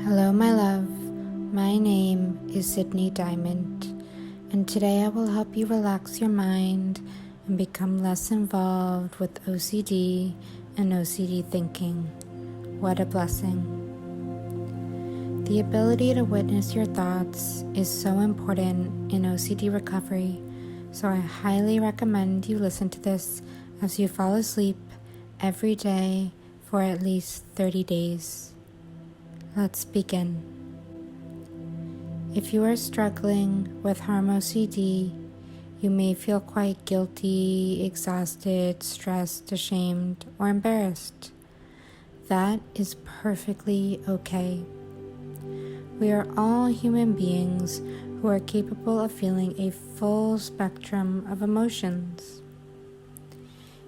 Hello, my love. My name is Sydney Diamond, and today I will help you relax your mind and become less involved with OCD and OCD thinking. What a blessing. The ability to witness your thoughts is so important in OCD recovery, so I highly recommend you listen to this as you fall asleep every day for at least 30 days. Let's begin. If you are struggling with Harm OCD, you may feel quite guilty, exhausted, stressed, ashamed, or embarrassed. That is perfectly okay. We are all human beings who are capable of feeling a full spectrum of emotions.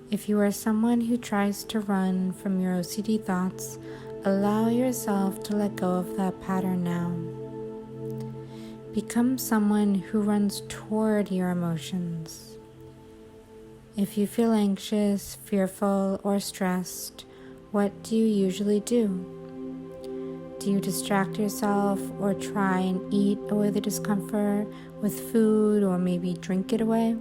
If you are someone who tries to run from your OCD thoughts, allow yourself to let go of that pattern now. Become someone who runs toward your emotions. If you feel anxious, fearful, or stressed, what do you usually do? Do you distract yourself or try and eat away the discomfort with food or maybe drink it away?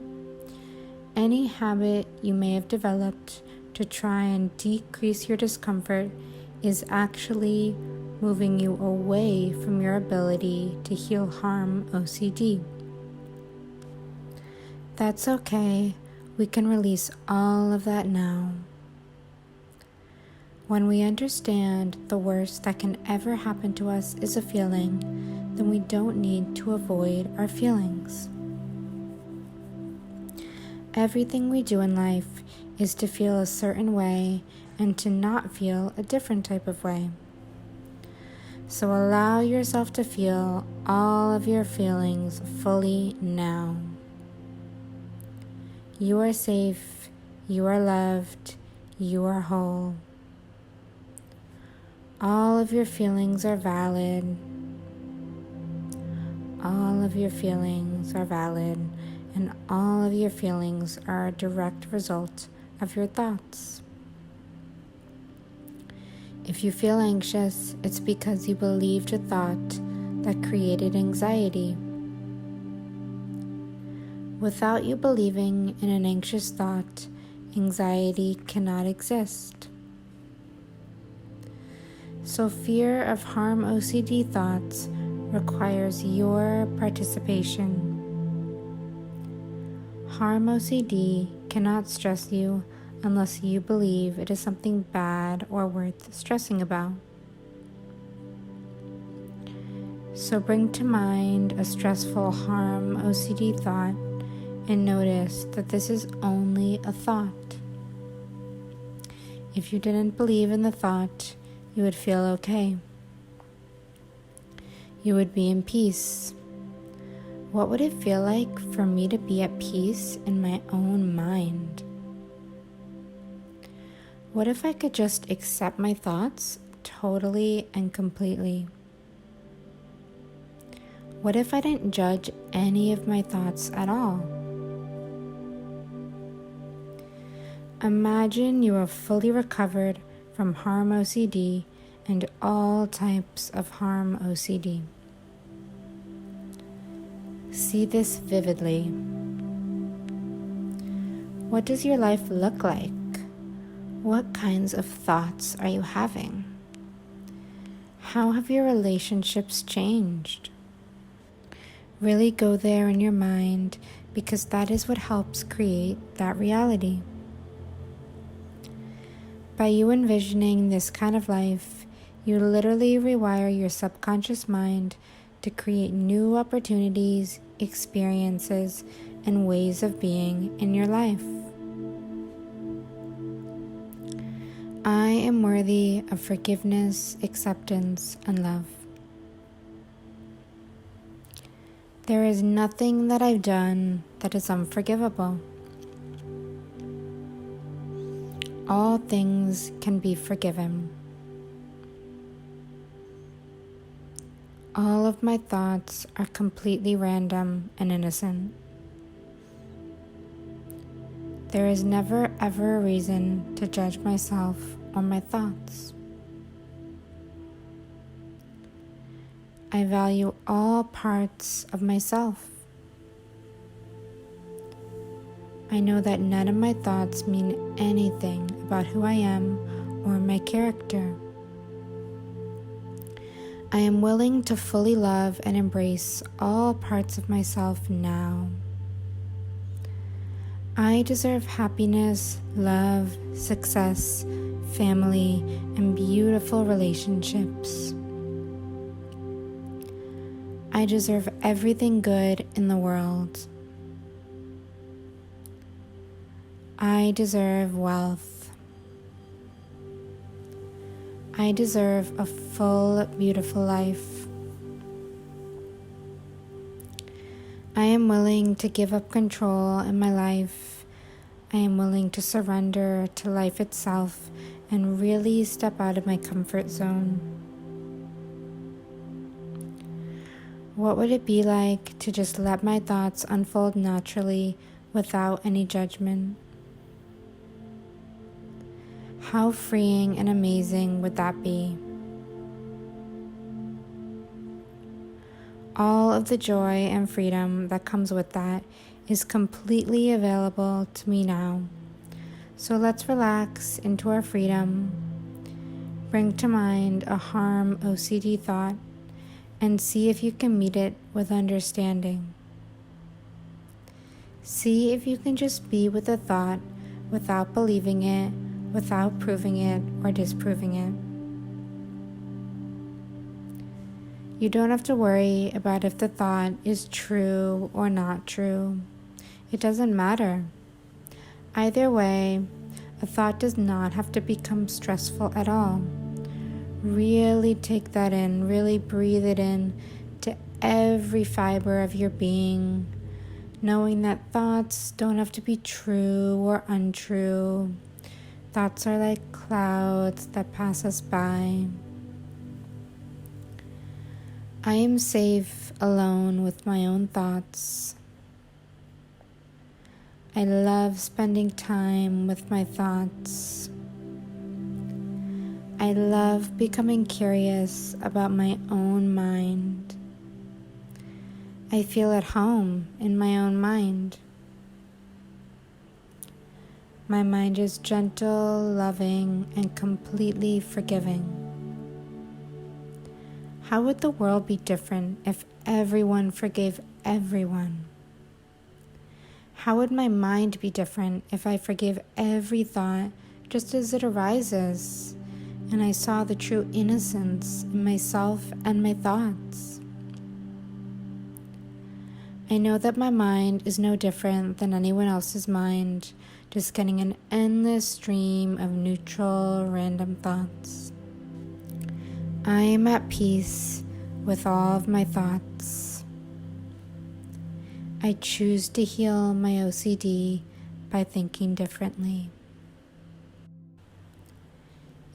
Any habit you may have developed to try and decrease your discomfort is actually moving you away from your ability to heal Harm OCD. That's okay. We can release all of that now. When we understand the worst that can ever happen to us is a feeling, then we don't need to avoid our feelings. Everything we do in life is to feel a certain way and to not feel a different type of way. So allow yourself to feel all of your feelings fully now. You are safe, you are loved, you are whole. All of your feelings are valid. All of your feelings are valid, and all of your feelings are a direct result of your thoughts. If you feel anxious, it's because you believed a thought that created anxiety. Without you believing in an anxious thought, anxiety cannot exist. So fear of Harm OCD thoughts requires your participation. Harm OCD cannot stress you unless you believe it is something bad or worth stressing about. So bring to mind a stressful Harm OCD thought and notice that this is only a thought. If you didn't believe in the thought, you would feel okay. You would be in peace. What would it feel like for me to be at peace in my own mind? What if I could just accept my thoughts totally and completely? What if I didn't judge any of my thoughts at all? Imagine you are fully recovered from Harm OCD and all types of Harm OCD. See this vividly. What does your life look like? What kinds of thoughts are you having? How have your relationships changed? Really go there in your mind because that is what helps create that reality. By you envisioning this kind of life, you literally rewire your subconscious mind to create new opportunities, experiences, and ways of being in your life. I am worthy of forgiveness, acceptance, and love. There is nothing that I've done that is unforgivable. All things can be forgiven. All of my thoughts are completely random and innocent. There is never ever a reason to judge myself or my thoughts. I value all parts of myself. I know that none of my thoughts mean anything about who I am or my character. I am willing to fully love and embrace all parts of myself now. I deserve happiness, love, success, family, and beautiful relationships. I deserve everything good in the world. I deserve wealth. I deserve a full, beautiful life. I am willing to give up control in my life. I am willing to surrender to life itself and really step out of my comfort zone. What would it be like to just let my thoughts unfold naturally without any judgment? How freeing and amazing would that be? All of the joy and freedom that comes with that is completely available to me now. So let's relax into our freedom. Bring to mind a Harm OCD thought and see if you can meet it with understanding. See if you can just be with the thought without believing it, without proving it or disproving it. You don't have to worry about if the thought is true or not true. It doesn't matter. Either way, a thought does not have to become stressful at all. Really take that in, really breathe it in to every fiber of your being, knowing that thoughts don't have to be true or untrue. Thoughts are like clouds that pass us by. I am safe alone with my own thoughts. I love spending time with my thoughts. I love becoming curious about my own mind. I feel at home in my own mind. My mind is gentle, loving, and completely forgiving. How would the world be different if everyone forgave everyone? How would my mind be different if I forgave every thought just as it arises, and I saw the true innocence in myself and my thoughts? I know that my mind is no different than anyone else's mind, just getting an endless stream of neutral, random thoughts. I am at peace with all of my thoughts. I choose to heal my OCD by thinking differently.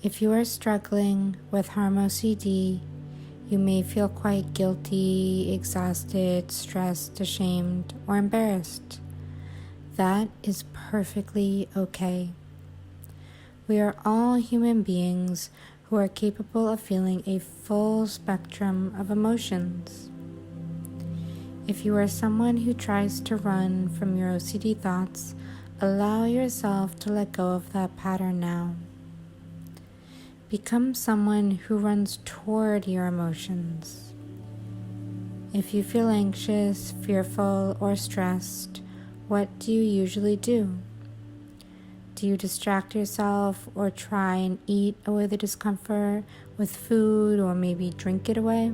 If you are struggling with Harm OCD, you may feel quite guilty, exhausted, stressed, ashamed, or embarrassed. That is perfectly okay. We are all human beings who are capable of feeling a full spectrum of emotions. If you are someone who tries to run from your OCD thoughts, allow yourself to let go of that pattern now. Become someone who runs toward your emotions. If you feel anxious, fearful, or stressed, what do you usually do? Do you distract yourself or try and eat away the discomfort with food or maybe drink it away?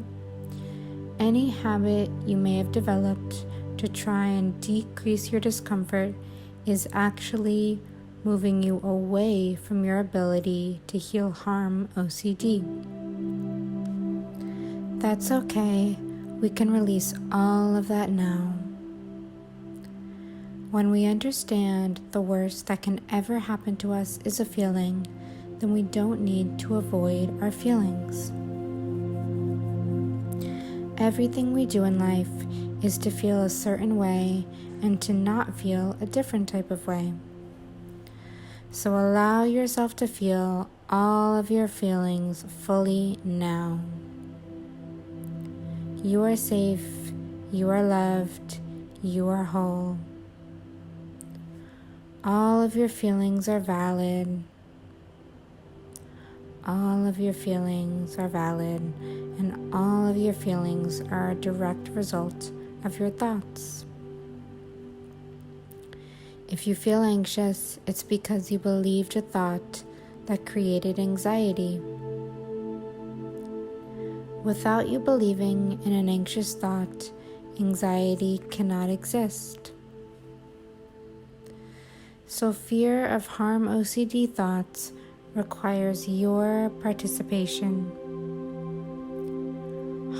Any habit you may have developed to try and decrease your discomfort is actually moving you away from your ability to heal Harm OCD. That's okay. We can release all of that now. When we understand the worst that can ever happen to us is a feeling, then we don't need to avoid our feelings. Everything we do in life is to feel a certain way and to not feel a different type of way. So allow yourself to feel all of your feelings fully now. You are safe, you are loved, you are whole. All of your feelings are valid. All of your feelings are valid, and all of your feelings are a direct result of your thoughts. If you feel anxious, it's because you believed a thought that created anxiety. Without you believing in an anxious thought, anxiety cannot exist. So fear of harm OCD thoughts requires your participation.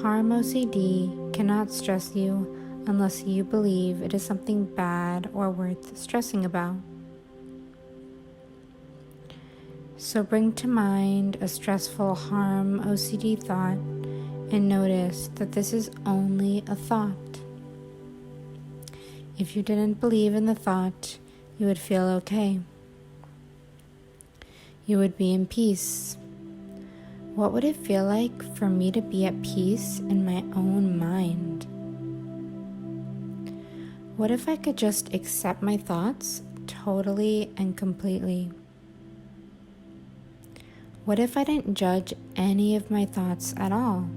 Harm OCD cannot stress you unless you believe it is something bad or worth stressing about. So bring to mind a stressful harm OCD thought and notice that this is only a thought. If you didn't believe in the thought, you would feel okay. You would be in peace. What would it feel like for me to be at peace in my own mind? What if I could just accept my thoughts totally and completely? What if I didn't judge any of my thoughts at all?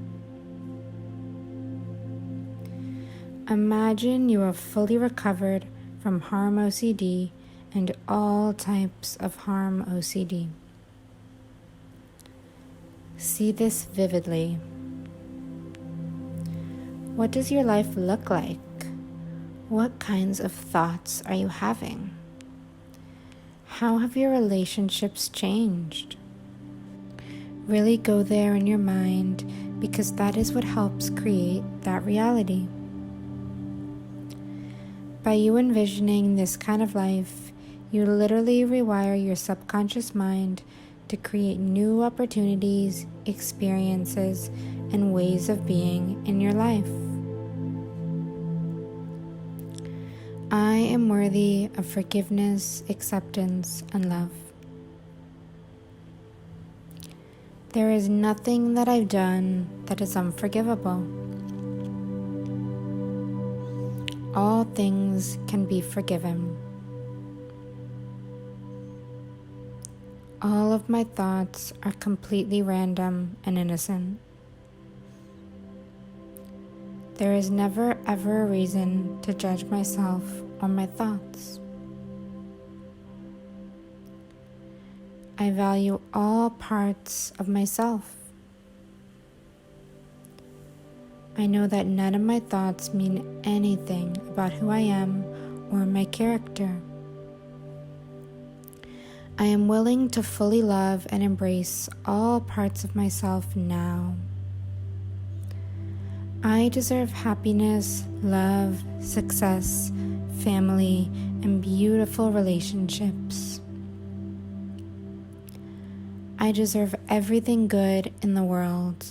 Imagine you are fully recovered from harm OCD and all types of harm OCD. See this vividly. What does your life look like? What kinds of thoughts are you having? How have your relationships changed? Really go there in your mind, because that is what helps create that reality. By you envisioning this kind of life, you literally rewire your subconscious mind to create new opportunities, experiences, and ways of being in your life. I am worthy of forgiveness, acceptance, and love. There is nothing that I've done that is unforgivable. All things can be forgiven. All of my thoughts are completely random and innocent. There is never ever a reason to judge myself or my thoughts. I value all parts of myself. I know that none of my thoughts mean anything about who I am or my character. I am willing to fully love and embrace all parts of myself now. I deserve happiness, love, success, family, and beautiful relationships. I deserve everything good in the world.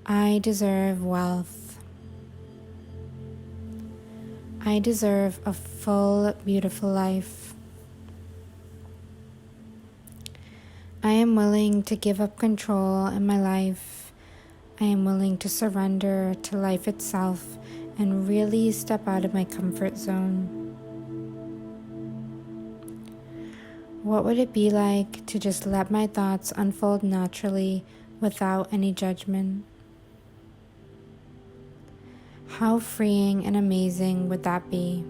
I deserve wealth. I deserve a full, beautiful life. I am willing to give up control in my life. I am willing to surrender to life itself and really step out of my comfort zone. What would it be like to just let my thoughts unfold naturally without any judgment? How freeing and amazing would that be?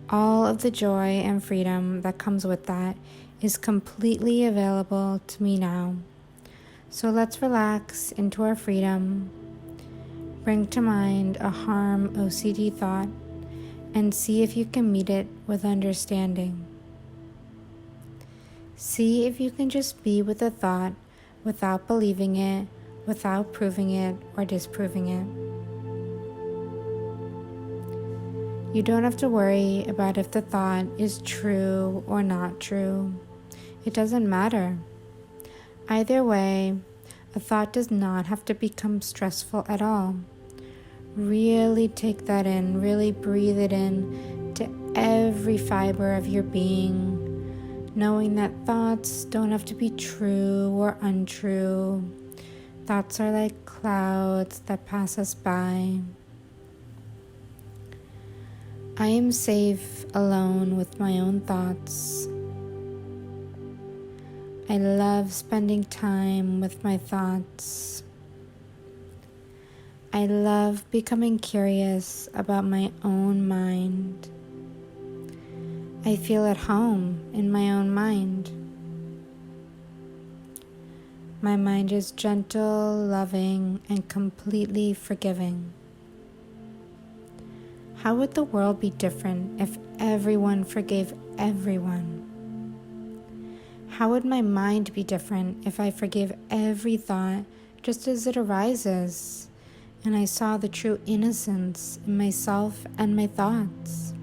All of the joy and freedom that comes with that is completely available to me now. So let's relax into our freedom. Bring to mind a harm OCD thought and see if you can meet it with understanding. See if you can just be with the thought without believing it, without proving it or disproving it. You don't have to worry about if the thought is true or not true. It doesn't matter. Either way, a thought does not have to become stressful at all. Really take that in, really breathe it in to every fiber of your being. knowing that thoughts don't have to be true or untrue. Thoughts are like clouds that pass us by. I am safe alone with my own thoughts. I love spending time with my thoughts. I love becoming curious about my own mind. I feel at home in my own mind. My mind is gentle, loving, and completely forgiving. How would the world be different if everyone forgave everyone? How would my mind be different if I forgave every thought just as it arises, and I saw the true innocence in myself and my thoughts?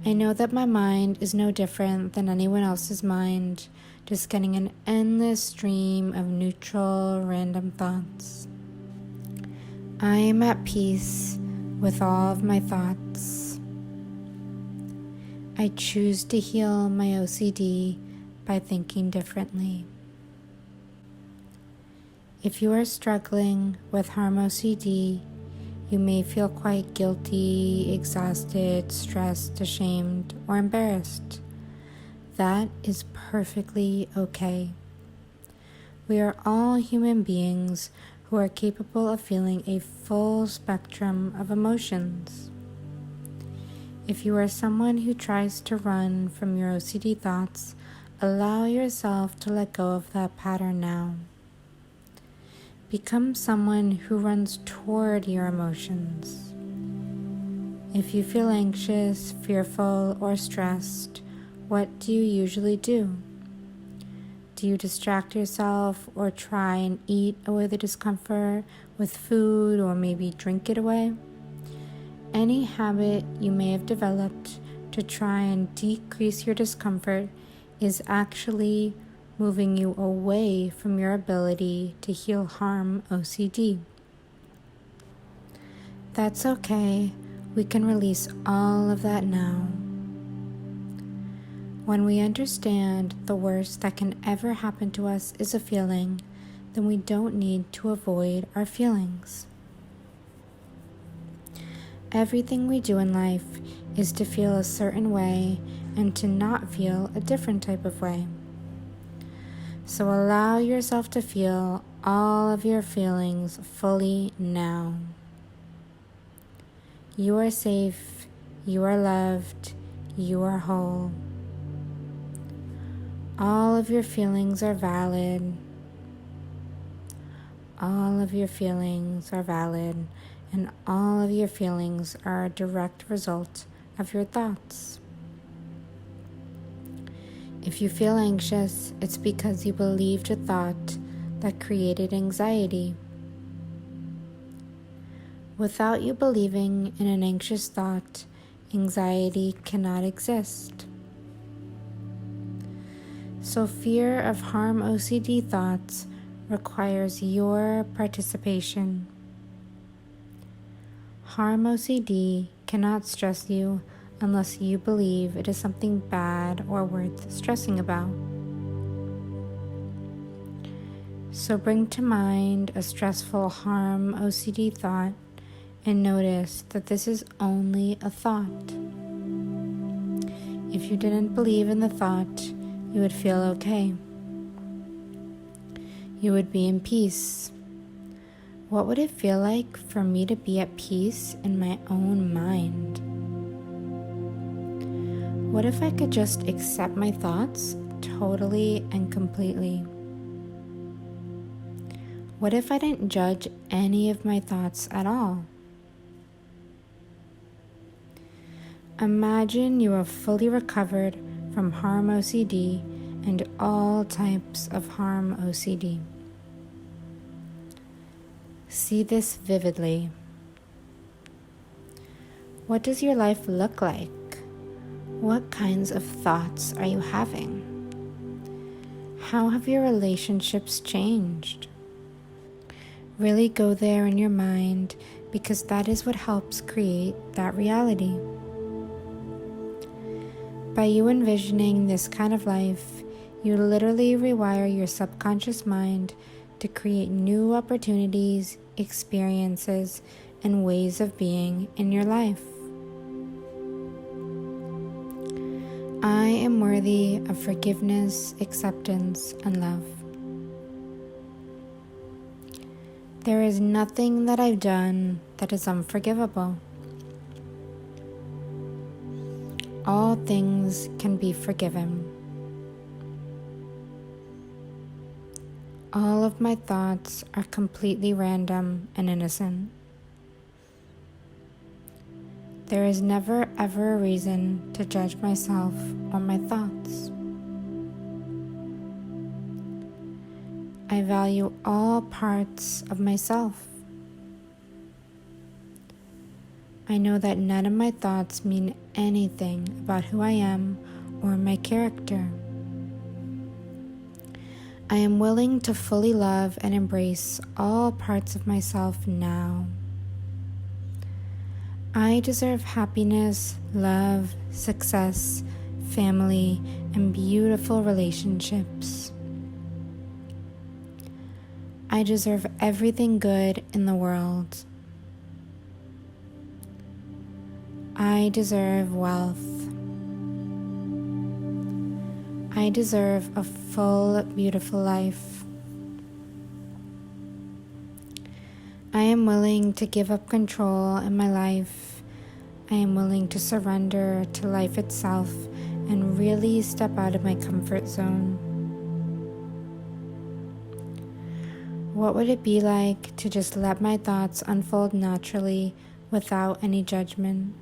I know that my mind is no different than anyone else's mind, just getting an endless stream of neutral, random thoughts. I am at peace with all of my thoughts. I choose to heal my OCD by thinking differently. If you are struggling with Harm OCD, you may feel quite guilty, exhausted, stressed, ashamed, or embarrassed. That is perfectly okay. We are all human beings who are capable of feeling a full spectrum of emotions. If you are someone who tries to run from your OCD thoughts, allow yourself to let go of that pattern now. Become someone who runs toward your emotions. If you feel anxious, fearful, or stressed, what do you usually do? Do you distract yourself or try and eat away the discomfort with food or maybe drink it away? Any habit you may have developed to try and decrease your discomfort is actually moving you away from your ability to heal Harm OCD. That's okay. We can release all of that now. When we understand the worst that can ever happen to us is a feeling, then we don't need to avoid our feelings. Everything we do in life is to feel a certain way and to not feel a different type of way. So allow yourself to feel all of your feelings fully now. You are safe, you are loved, you are whole. All of your feelings are valid. All of your feelings are valid, and all of your feelings are a direct result of your thoughts. If you feel anxious, it's because you believed a thought that created anxiety. Without you believing in an anxious thought, anxiety cannot exist. So fear of Harm OCD thoughts requires your participation. Harm OCD cannot stress you unless you believe it is something bad or worth stressing about. So bring to mind a stressful Harm OCD thought and notice that this is only a thought. If you didn't believe in the thought, you would feel okay. You would be in peace. What would it feel like for me to be at peace in my own mind? What if I could just accept my thoughts totally and completely? What if I didn't judge any of my thoughts at all? Imagine you are fully recovered from Harm OCD and all types of Harm OCD. See this vividly. What does your life look like? What kinds of thoughts are you having? How have your relationships changed? Really go there in your mind, because that is what helps create that reality. By you envisioning this kind of life, you literally rewire your subconscious mind to create new opportunities, experiences, and ways of being in your life. I am worthy of forgiveness, acceptance, and love. There is nothing that I've done that is unforgivable. All things can be forgiven. All of my thoughts are completely random and innocent. There is never ever a reason to judge myself or my thoughts. I value all parts of myself. I know that none of my thoughts mean anything about who I am or my character. I am willing to fully love and embrace all parts of myself now. I deserve happiness, love, success, family, and beautiful relationships. I deserve everything good in the world. I deserve wealth. I deserve a full, beautiful life. I am willing to give up control in my life. I am willing to surrender to life itself and really step out of my comfort zone. What would it be like to just let my thoughts unfold naturally without any judgment?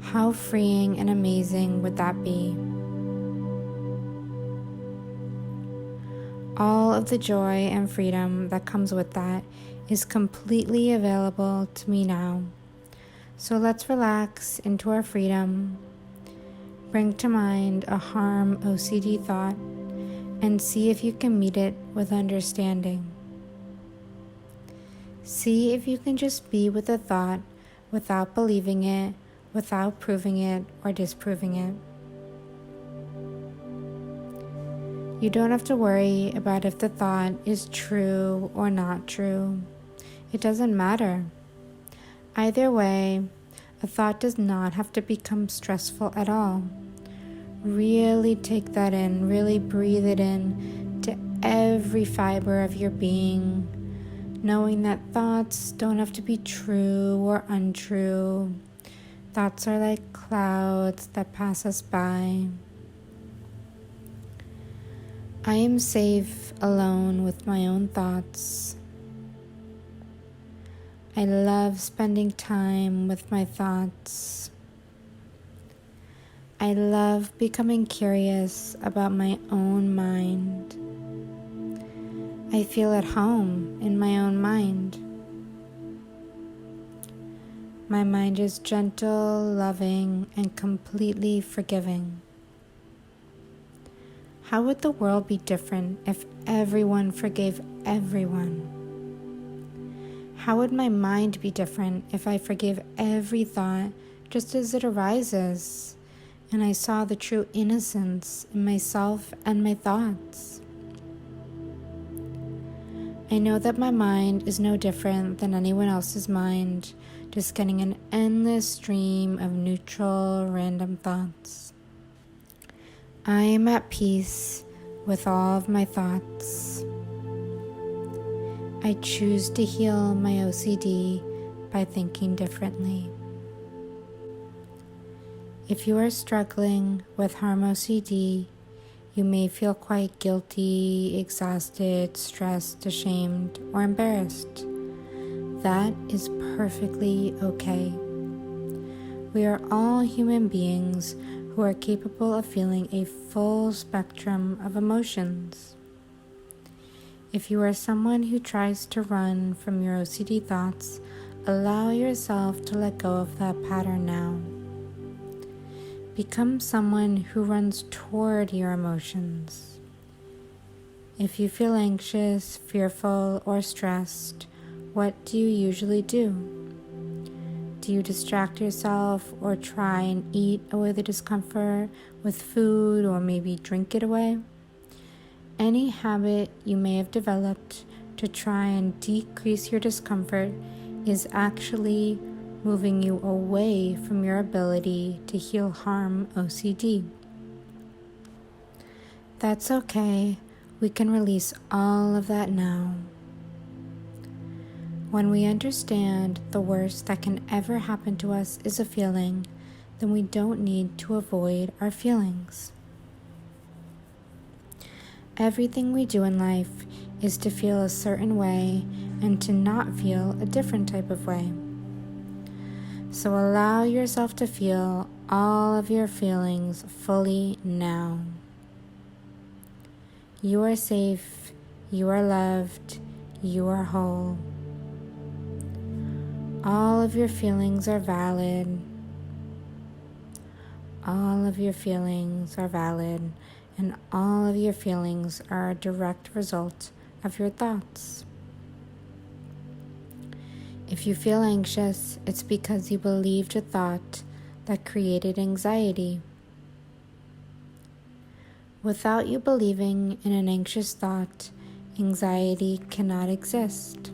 How freeing and amazing would that be? All of the joy and freedom that comes with that is completely available to me now. So let's relax into our freedom. Bring to mind a Harm OCD thought and see if you can meet it with understanding. See if you can just be with the thought without believing it, without proving it or disproving it. You don't have to worry about if the thought is true or not true. It doesn't matter. Either way, a thought does not have to become stressful at all. Really take that in, really breathe it in to every fiber of your being, knowing that thoughts don't have to be true or untrue. Thoughts are like clouds that pass us by. I am safe alone with my own thoughts. I love spending time with my thoughts. I love becoming curious about my own mind. I feel at home in my own mind. My mind is gentle, loving, and completely forgiving. How would the world be different if everyone forgave everyone? How would my mind be different if I forgave every thought just as it arises, and I saw the true innocence in myself and my thoughts? I know that my mind is no different than anyone else's mind, just getting an endless stream of neutral, random thoughts. I am at peace with all of my thoughts. I choose to heal my OCD by thinking differently. If you are struggling with Harm OCD, you may feel quite guilty, exhausted, stressed, ashamed, or embarrassed. That is perfectly okay. We are all human beings who are capable of feeling a full spectrum of emotions. If you are someone who tries to run from your OCD thoughts, allow yourself to let go of that pattern now. Become someone who runs toward your emotions. If you feel anxious, fearful, or stressed, what do you usually do? Do you distract yourself or try and eat away the discomfort with food or maybe drink it away? Any habit you may have developed to try and decrease your discomfort is actually moving you away from your ability to heal harm OCD. That's okay. We can release all of that now. When we understand the worst that can ever happen to us is a feeling, then we don't need to avoid our feelings. Everything we do in life is to feel a certain way and to not feel a different type of way. So allow yourself to feel all of your feelings fully now. You are safe, you are loved, you are whole. All of your feelings are valid. All of your feelings are valid, and all of your feelings are a direct result of your thoughts. If you feel anxious, it's because you believed a thought that created anxiety. Without you believing in an anxious thought, anxiety cannot exist.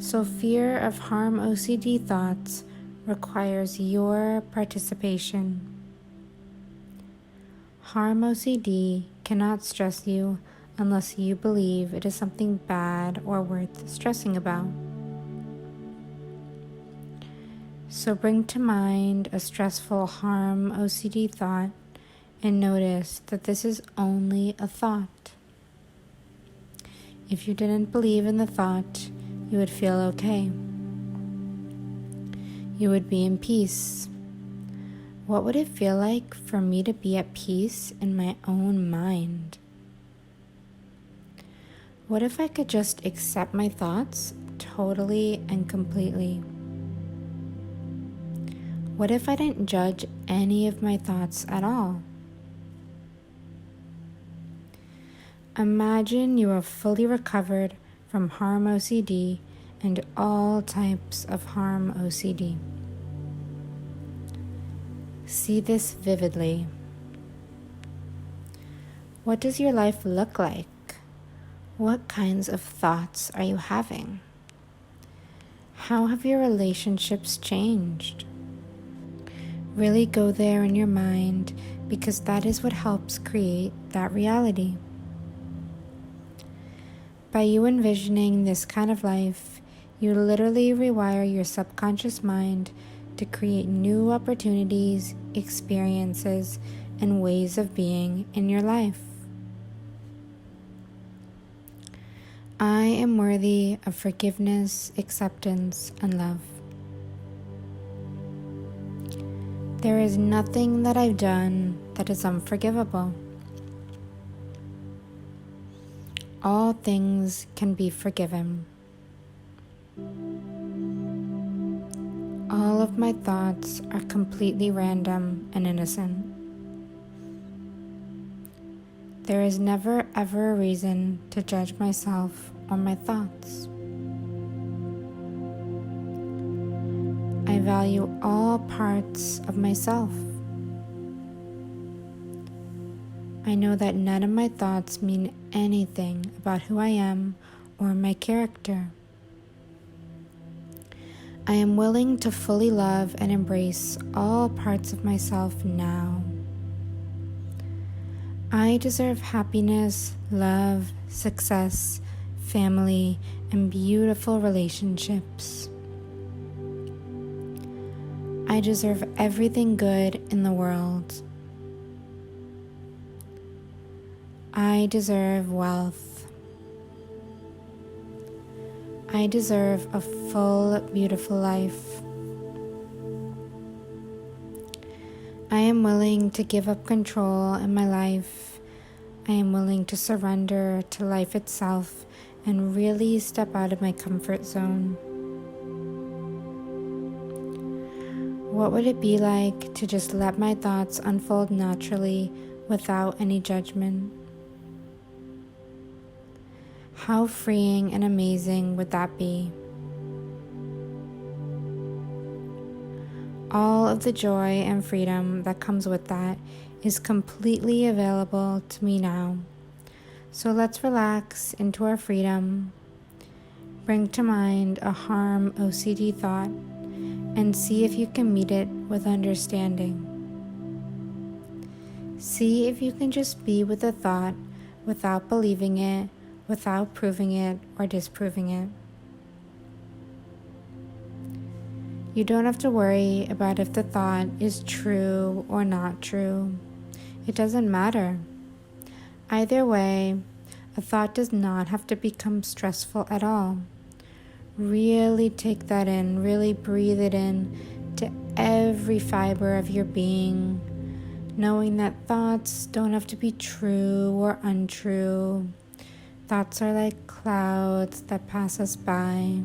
So fear of harm OCD thoughts requires your participation. Harm OCD cannot stress you unless you believe it is something bad or worth stressing about. So bring to mind a stressful harm OCD thought and notice that this is only a thought. If you didn't believe in the thought, you would feel okay. You would be in peace. What would it feel like for me to be at peace in my own mind? What if I could just accept my thoughts totally and completely? What if I didn't judge any of my thoughts at all? Imagine you are fully recovered from harm OCD and all types of harm OCD. See this vividly. What does your life look like? What kinds of thoughts are you having? How have your relationships changed? Really go there in your mind because that is what helps create that reality. By you envisioning this kind of life, you literally rewire your subconscious mind to create new opportunities, experiences, and ways of being in your life. I am worthy of forgiveness, acceptance, and love. There is nothing that I've done that is unforgivable. All things can be forgiven. All of my thoughts are completely random and innocent. There is never ever a reason to judge myself or my thoughts. I value all parts of myself. I know that none of my thoughts mean anything about who I am or my character. I am willing to fully love and embrace all parts of myself now. I deserve happiness, love, success, family, and beautiful relationships. I deserve everything good in the world. I deserve wealth. I deserve a full, beautiful life. I am willing to give up control in my life. I am willing to surrender to life itself and really step out of my comfort zone. What would it be like to just let my thoughts unfold naturally without any judgment? How freeing and amazing would that be? All of the joy and freedom that comes with that is completely available to me now. So let's relax into our freedom. Bring to mind a Harm OCD thought and see if you can meet it with understanding. See if you can just be with the thought without believing it, without proving it or disproving it. You don't have to worry about if the thought is true or not true. It doesn't matter. Either way, a thought does not have to become stressful at all. Really take that in, really breathe it in to every fiber of your being, knowing that thoughts don't have to be true or untrue. Thoughts are like clouds that pass us by.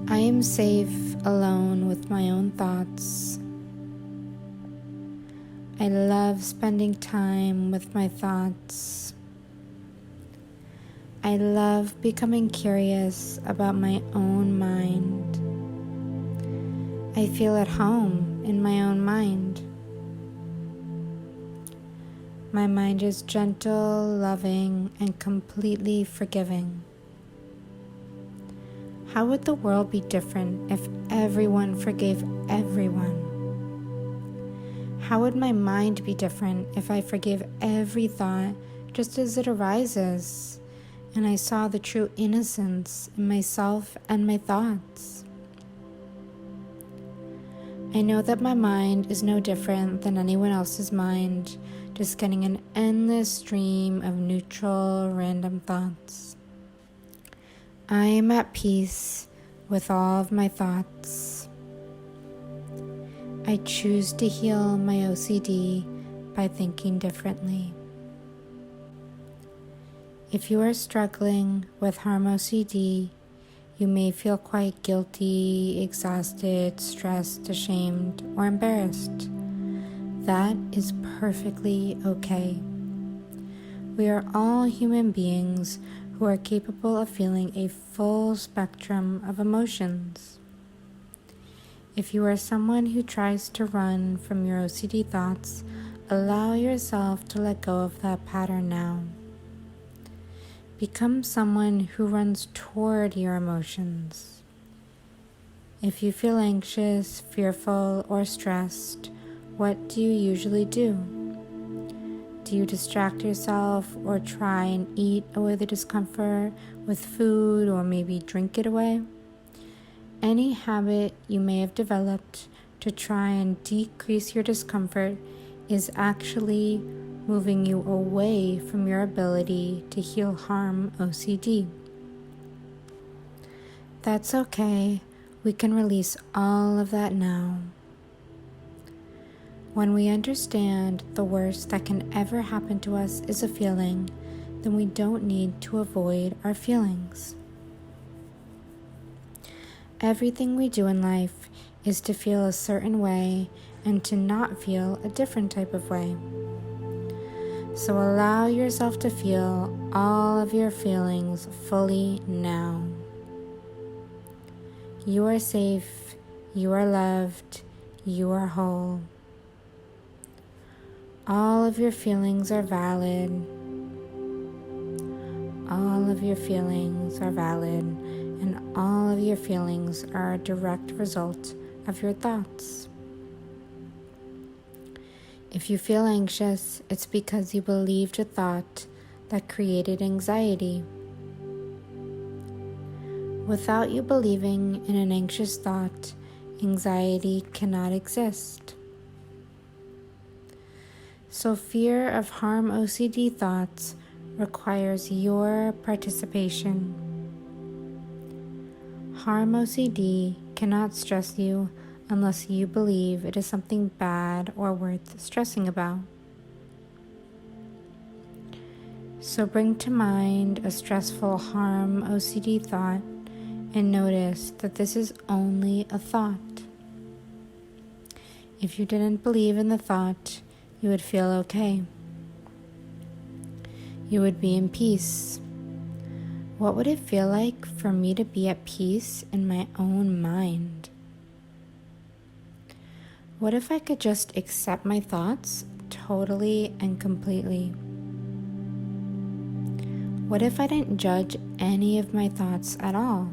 I am safe alone with my own thoughts. I love spending time with my thoughts. I love becoming curious about my own mind. I feel at home in my own mind. My mind is gentle, loving, and completely forgiving. How would the world be different if everyone forgave everyone? How would my mind be different if I forgave every thought just as it arises, and I saw the true innocence in myself and my thoughts? I know that my mind is no different than anyone else's mind, just getting an endless stream of neutral, random thoughts. I am at peace with all of my thoughts. I choose to heal my OCD by thinking differently. If you are struggling with Harm OCD, you may feel quite guilty, exhausted, stressed, ashamed, or embarrassed. That is perfectly okay. We are all human beings who are capable of feeling a full spectrum of emotions. If you are someone who tries to run from your OCD thoughts, allow yourself to let go of that pattern now. Become someone who runs toward your emotions. If you feel anxious, fearful, or stressed, what do you usually do? Do you distract yourself or try and eat away the discomfort with food or maybe drink it away? Any habit you may have developed to try and decrease your discomfort is actually moving you away from your ability to heal Harm OCD. That's okay. We can release all of that now. When we understand the worst that can ever happen to us is a feeling, then we don't need to avoid our feelings. Everything we do in life is to feel a certain way and to not feel a different type of way. So allow yourself to feel all of your feelings fully now. You are safe, you are loved, you are whole. All of your feelings are valid. All of your feelings are valid, and all of your feelings are a direct result of your thoughts. If you feel anxious, it's because you believed a thought that created anxiety. Without you believing in an anxious thought, anxiety cannot exist. So fear of Harm OCD thoughts requires your participation. Harm OCD cannot stress you unless you believe it is something bad or worth stressing about. So bring to mind a stressful Harm OCD thought and notice that this is only a thought. If you didn't believe in the thought, you would feel okay. You would be in peace. What would it feel like for me to be at peace in my own mind? What if I could just accept my thoughts totally and completely? What if I didn't judge any of my thoughts at all?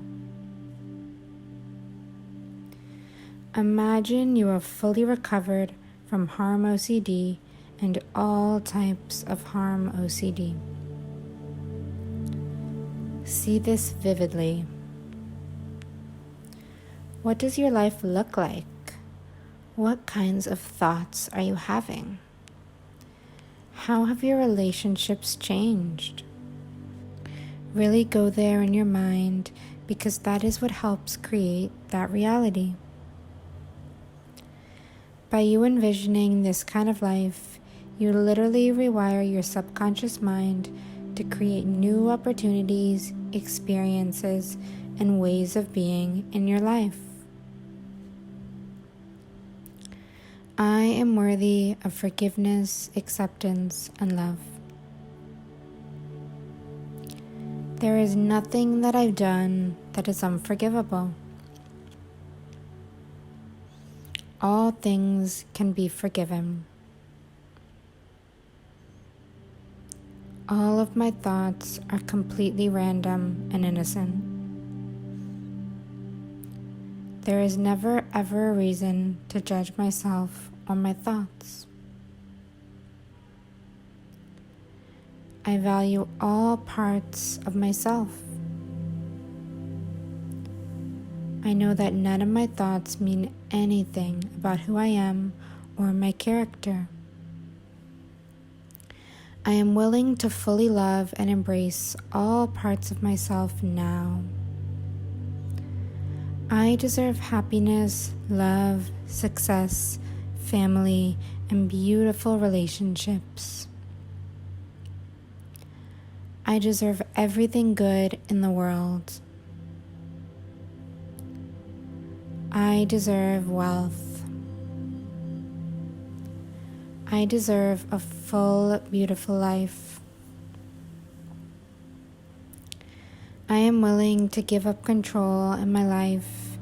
Imagine you are fully recovered from Harm OCD and all types of Harm OCD. See this vividly. What does your life look like? What kinds of thoughts are you having? How have your relationships changed? Really go there in your mind, because that is what helps create that reality. By you envisioning this kind of life, you literally rewire your subconscious mind to create new opportunities, experiences, and ways of being in your life. I am worthy of forgiveness, acceptance, and love. There is nothing that I've done that is unforgivable. All things can be forgiven. All of my thoughts are completely random and innocent. There is never ever a reason to judge myself or my thoughts. I value all parts of myself. I know that none of my thoughts mean anything about who I am or my character. I am willing to fully love and embrace all parts of myself now. I deserve happiness, love, success, family, and beautiful relationships. I deserve everything good in the world. I deserve wealth. I deserve a full, beautiful life. I am willing to give up control in my life.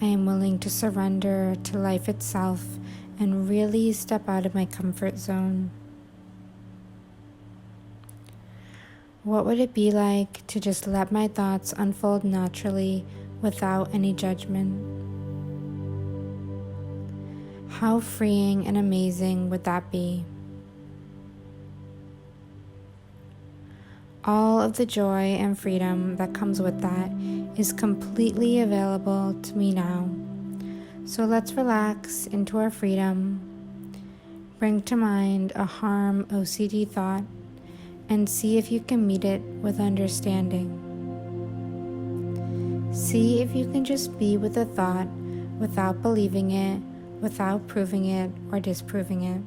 I am willing to surrender to life itself and really step out of my comfort zone. What would it be like to just let my thoughts unfold naturally without any judgment? How freeing and amazing would that be? All of the joy and freedom that comes with that is completely available to me now. So let's relax into our freedom. Bring to mind a Harm OCD thought and see if you can meet it with understanding. See if you can just be with the thought without believing it, without proving it or disproving it.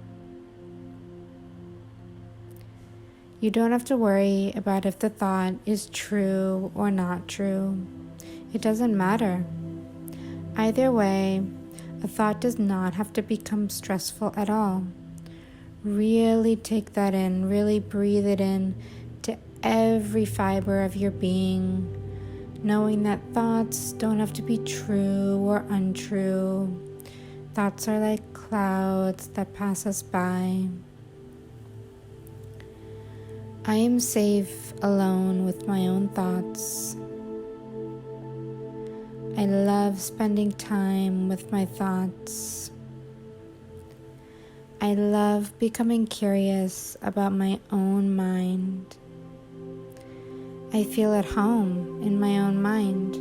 You don't have to worry about if the thought is true or not true. It doesn't matter. Either way, a thought does not have to become stressful at all. Really take that in, really breathe it in to every fiber of your being, knowing that thoughts don't have to be true or untrue. Thoughts are like clouds that pass us by. I am safe alone with my own thoughts. I love spending time with my thoughts. I love becoming curious about my own mind. I feel at home in my own mind.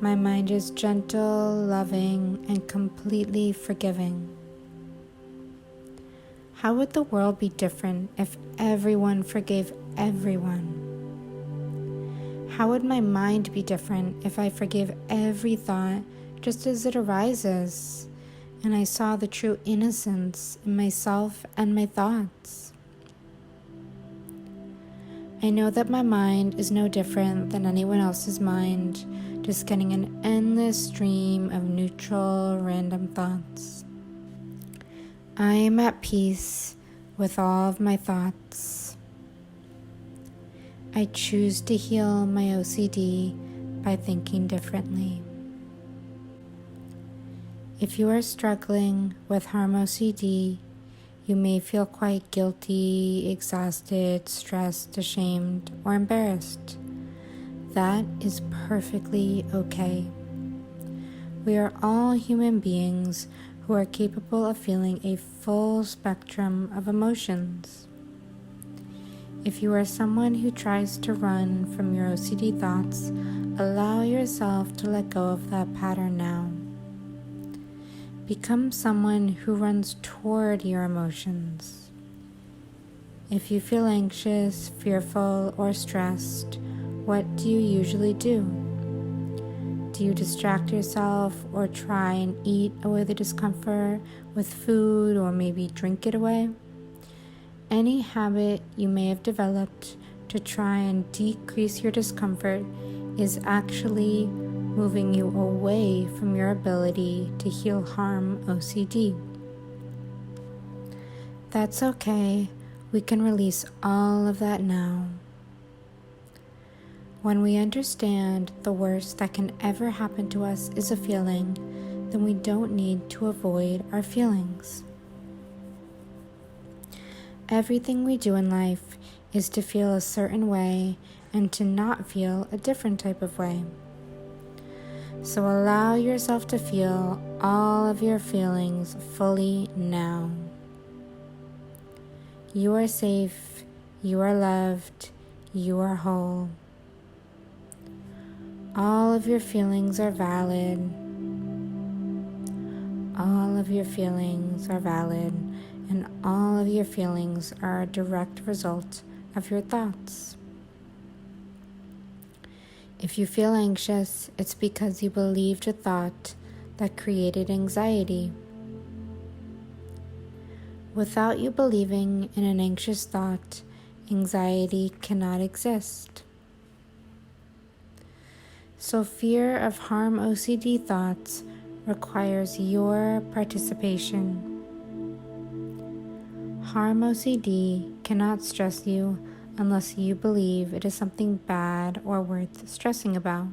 My mind is gentle, loving, and completely forgiving. How would the world be different if everyone forgave everyone? How would my mind be different if I forgave every thought just as it arises, and I saw the true innocence in myself and my thoughts? I know that my mind is no different than anyone else's mind, just getting an endless stream of neutral, random thoughts. I am at peace with all of my thoughts. I choose to heal my OCD by thinking differently. If you are struggling with Harm OCD, you may feel quite guilty, exhausted, stressed, ashamed, or embarrassed. That is perfectly okay. We are all human beings who are capable of feeling a full spectrum of emotions. If you are someone who tries to run from your OCD thoughts, allow yourself to let go of that pattern now. Become someone who runs toward your emotions. If you feel anxious, fearful, or stressed, what do you usually do? Do you distract yourself or try and eat away the discomfort with food or maybe drink it away? Any habit you may have developed to try and decrease your discomfort is actually moving you away from your ability to heal Harm OCD. That's okay. We can release all of that now. When we understand the worst that can ever happen to us is a feeling, then we don't need to avoid our feelings. Everything we do in life is to feel a certain way and to not feel a different type of way. So allow yourself to feel all of your feelings fully now. You are safe, you are loved, you are whole. All of your feelings are valid. All of your feelings are valid, and all of your feelings are a direct result of your thoughts. If you feel anxious, it's because you believed a thought that created anxiety. Without you believing in an anxious thought, anxiety cannot exist. So fear of Harm OCD thoughts requires your participation. Harm OCD cannot stress you unless you believe it is something bad or worth stressing about.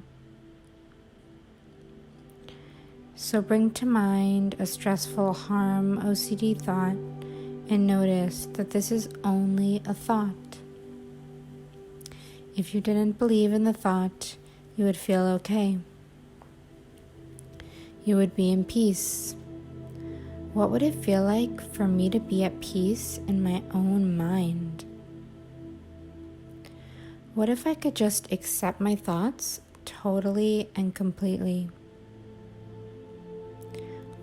So bring to mind a stressful Harm OCD thought and notice that this is only a thought. If you didn't believe in the thought, you would feel okay. You would be in peace. What would it feel like for me to be at peace in my own mind? What if I could just accept my thoughts totally and completely?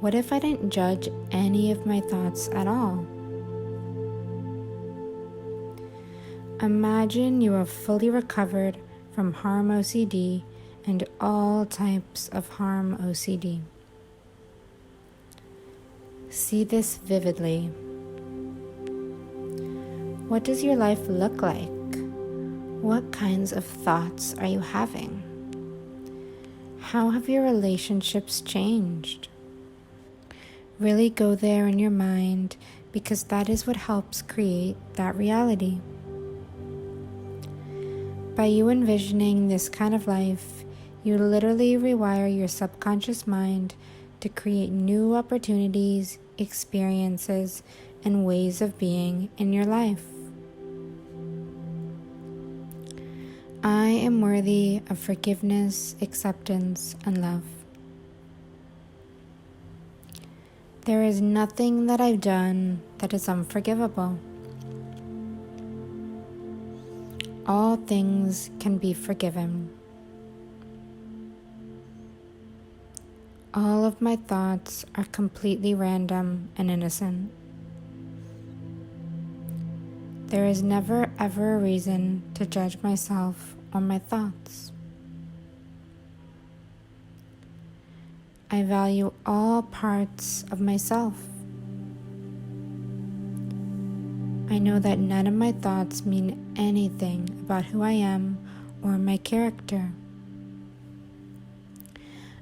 What if I didn't judge any of my thoughts at all? Imagine you are fully recovered from Harm OCD and all types of Harm OCD. See this vividly. What does your life look like? What kinds of thoughts are you having? How have your relationships changed? Really go there in your mind because that is what helps create that reality. By you envisioning this kind of life, you literally rewire your subconscious mind to create new opportunities, experiences, and ways of being in your life. I am worthy of forgiveness, acceptance, and love. There is nothing that I've done that is unforgivable. All things can be forgiven. All of my thoughts are completely random and innocent. There is never ever a reason to judge myself or my thoughts. I value all parts of myself. I know that none of my thoughts mean anything about who I am or my character.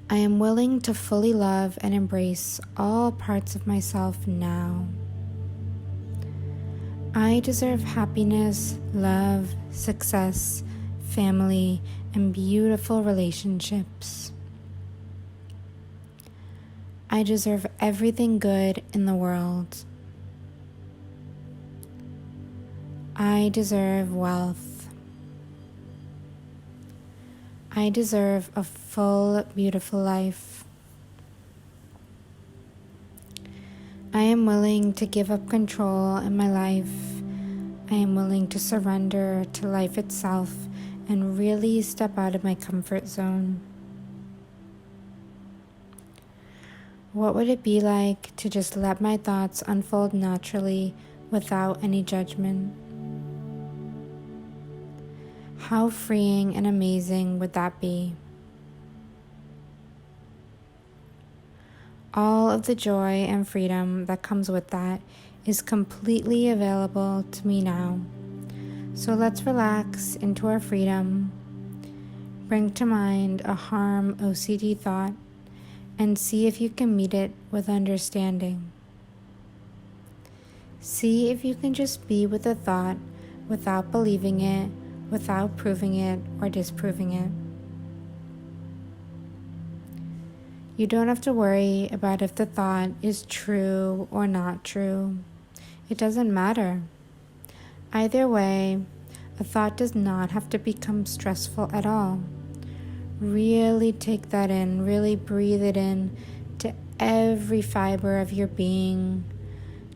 I am willing to fully love and embrace all parts of myself now. I deserve happiness, love, success, family, and beautiful relationships. I deserve everything good in the world. I deserve wealth. I deserve a full, beautiful life. I am willing to give up control in my life. I am willing to surrender to life itself and really step out of my comfort zone. What would it be like to just let my thoughts unfold naturally without any judgment? How freeing and amazing would that be? All of the joy and freedom that comes with that is completely available to me now. So let's relax into our freedom. Bring to mind a Harm OCD thought and see if you can meet it with understanding. See if you can just be with the thought without believing it, without proving it or disproving it. You don't have to worry about if the thought is true or not true. It doesn't matter. Either way, a thought does not have to become stressful at all. Really take that in, really breathe it in to every fiber of your being,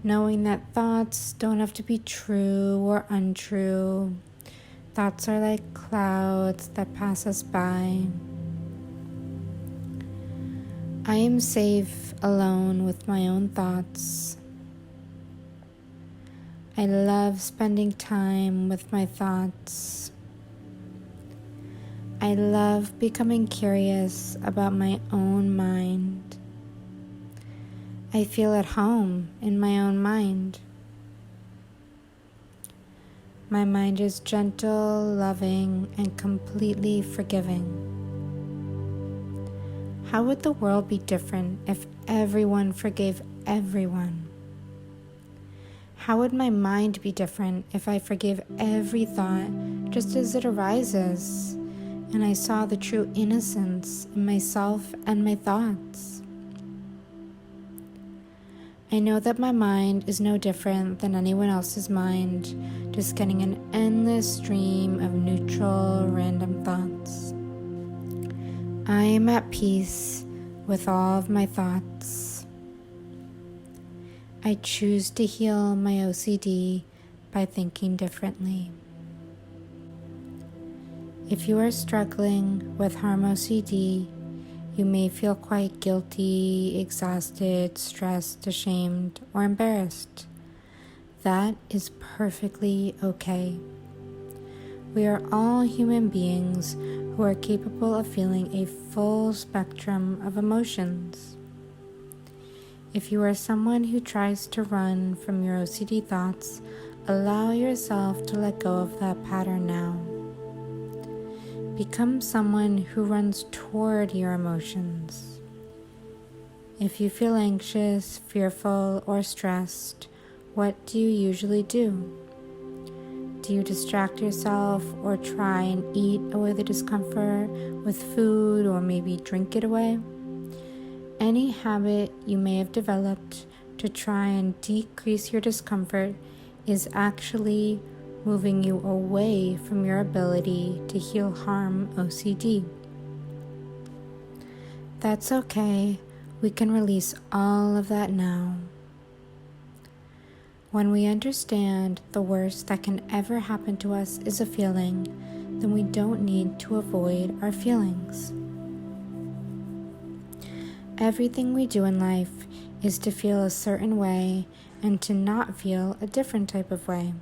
knowing that thoughts don't have to be true or untrue. Thoughts are like clouds that pass us by. I am safe alone with my own thoughts. I love spending time with my thoughts. I love becoming curious about my own mind. I feel at home in my own mind. My mind is gentle, loving, and completely forgiving. How would the world be different if everyone forgave everyone? How would my mind be different if I forgave every thought just as it arises, and I saw the true innocence in myself and my thoughts? I know that my mind is no different than anyone else's mind, just getting an endless stream of neutral, random thoughts. I am at peace with all of my thoughts. I choose to heal my OCD by thinking differently. If you are struggling with Harm OCD, you may feel quite guilty, exhausted, stressed, ashamed, or embarrassed. That is perfectly okay. We are all human beings who are capable of feeling a full spectrum of emotions. If you are someone who tries to run from your OCD thoughts, allow yourself to let go of that pattern now. Become someone who runs toward your emotions. If you feel anxious, fearful, or stressed, what do you usually do? Do you distract yourself or try and eat away the discomfort with food or maybe drink it away? Any habit you may have developed to try and decrease your discomfort is actually moving you away from your ability to heal Harm OCD. That's okay. We can release all of that now. When we understand the worst that can ever happen to us is a feeling, then we don't need to avoid our feelings. Everything we do in life is to feel a certain way and to not feel a different type of way.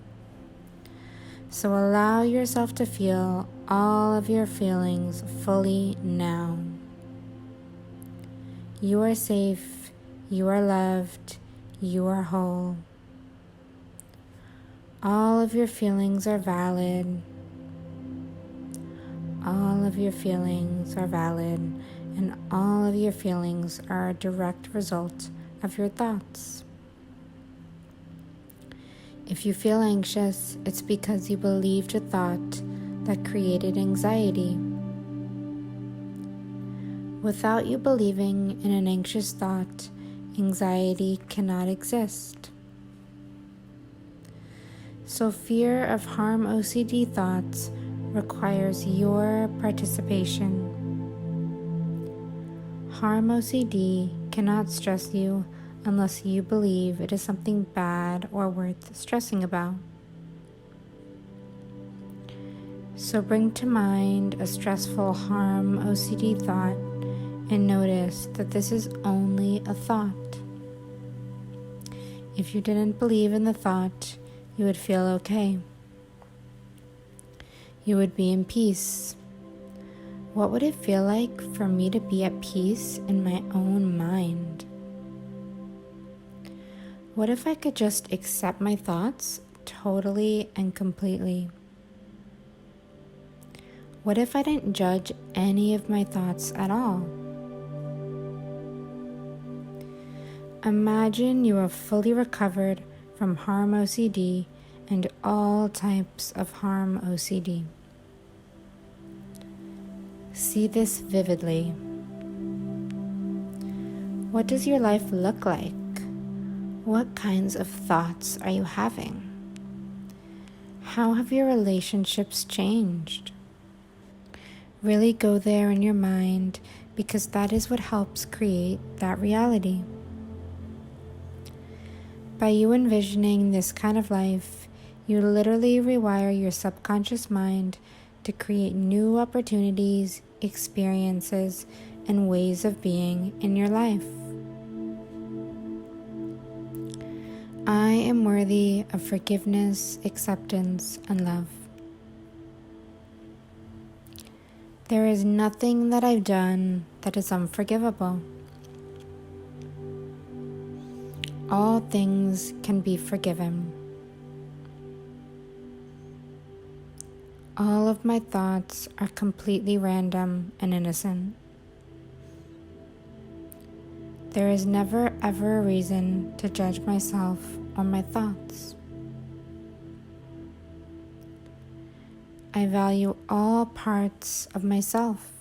So allow yourself to feel all of your feelings fully now. You are safe, you are loved, you are whole. All of your feelings are valid. All of your feelings are valid, and all of your feelings are a direct result of your thoughts. If you feel anxious, it's because you believed a thought that created anxiety. Without you believing in an anxious thought, anxiety cannot exist. So fear of harm OCD thoughts requires your participation. Harm OCD cannot stress you unless you believe it is something bad or worth stressing about. So bring to mind a stressful harm OCD thought and notice that this is only a thought. If you didn't believe in the thought, you would feel okay. You would be in peace. What would it feel like for me to be at peace in my own mind? What if I could just accept my thoughts totally and completely? What if I didn't judge any of my thoughts at all? Imagine you are fully recovered from harm OCD and all types of harm OCD. See this vividly. What does your life look like? What kinds of thoughts are you having? How have your relationships changed? Really go there in your mind because that is what helps create that reality. By you envisioning this kind of life, you literally rewire your subconscious mind to create new opportunities, experiences, and ways of being in your life. I am worthy of forgiveness, acceptance, and love. There is nothing that I've done that is unforgivable. All things can be forgiven. All of my thoughts are completely random and innocent. There is never ever a reason to judge myself or my thoughts. I value all parts of myself.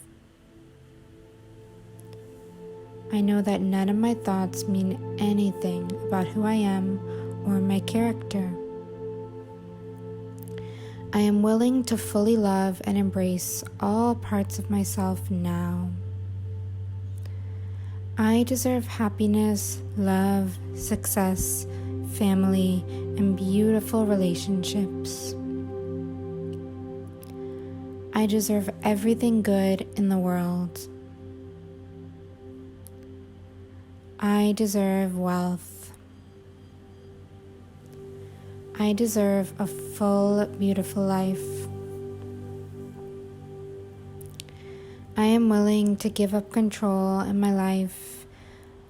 I know that none of my thoughts mean anything about who I am or my character. I am willing to fully love and embrace all parts of myself now. I deserve happiness, love, success, family, and beautiful relationships. I deserve everything good in the world. I deserve wealth. I deserve a full, beautiful life. I am willing to give up control in my life.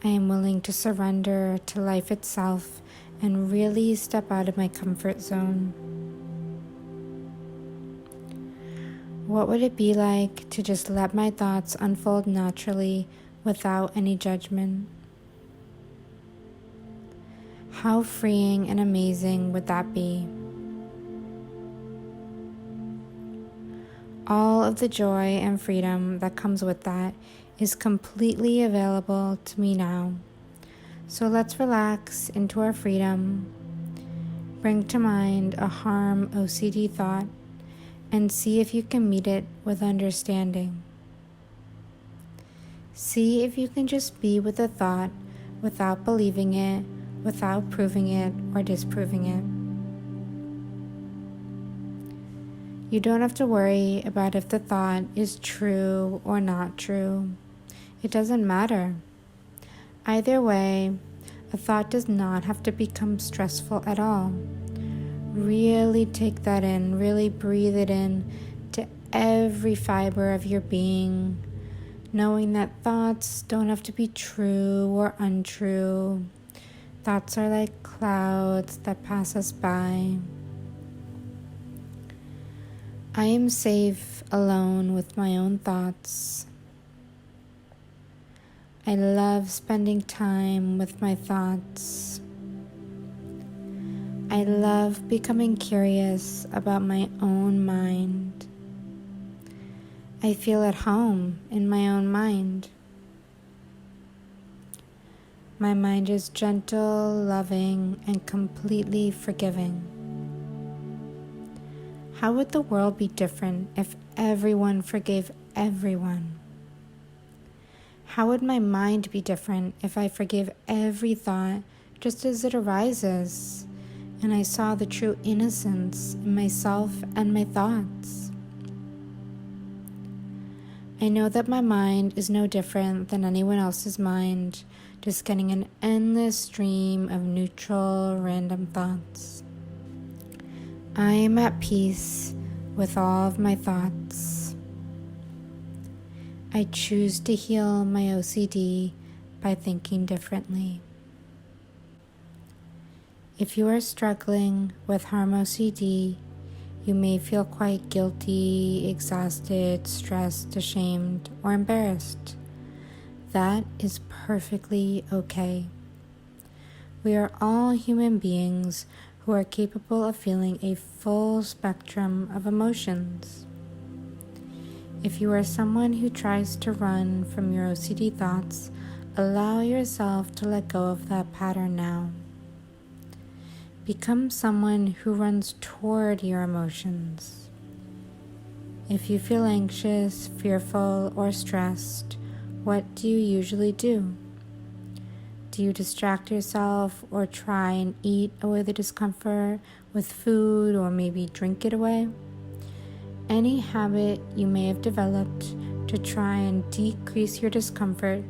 I am willing to surrender to life itself and really step out of my comfort zone. What would it be like to just let my thoughts unfold naturally without any judgment? How freeing and amazing would that be? All of the joy and freedom that comes with that is completely available to me now. So let's relax into our freedom. Bring to mind a harm OCD thought and see if you can meet it with understanding. See if you can just be with the thought without believing it, without proving it or disproving it. You don't have to worry about if the thought is true or not true. It doesn't matter. Either way, a thought does not have to become stressful at all. Really take that in, really breathe it in to every fiber of your being, knowing that thoughts don't have to be true or untrue. Thoughts are like clouds that pass us by. I am safe alone with my own thoughts. I love spending time with my thoughts. I love becoming curious about my own mind. I feel at home in my own mind. My mind is gentle, loving, and completely forgiving. How would the world be different if everyone forgave everyone? How would my mind be different if I forgave every thought just as it arises, and I saw the true innocence in myself and my thoughts? I know that my mind is no different than anyone else's mind, just getting an endless stream of neutral, random thoughts. I am at peace with all of my thoughts. I choose to heal my OCD by thinking differently. If you are struggling with Harm OCD, you may feel quite guilty, exhausted, stressed, ashamed, or embarrassed. That is perfectly okay. We are all human beings who are capable of feeling a full spectrum of emotions. If you are someone who tries to run from your OCD thoughts, allow yourself to let go of that pattern now. Become someone who runs toward your emotions. If you feel anxious, fearful, or stressed, what do you usually do? Do you distract yourself or try and eat away the discomfort with food or maybe drink it away? Any habit you may have developed to try and decrease your discomfort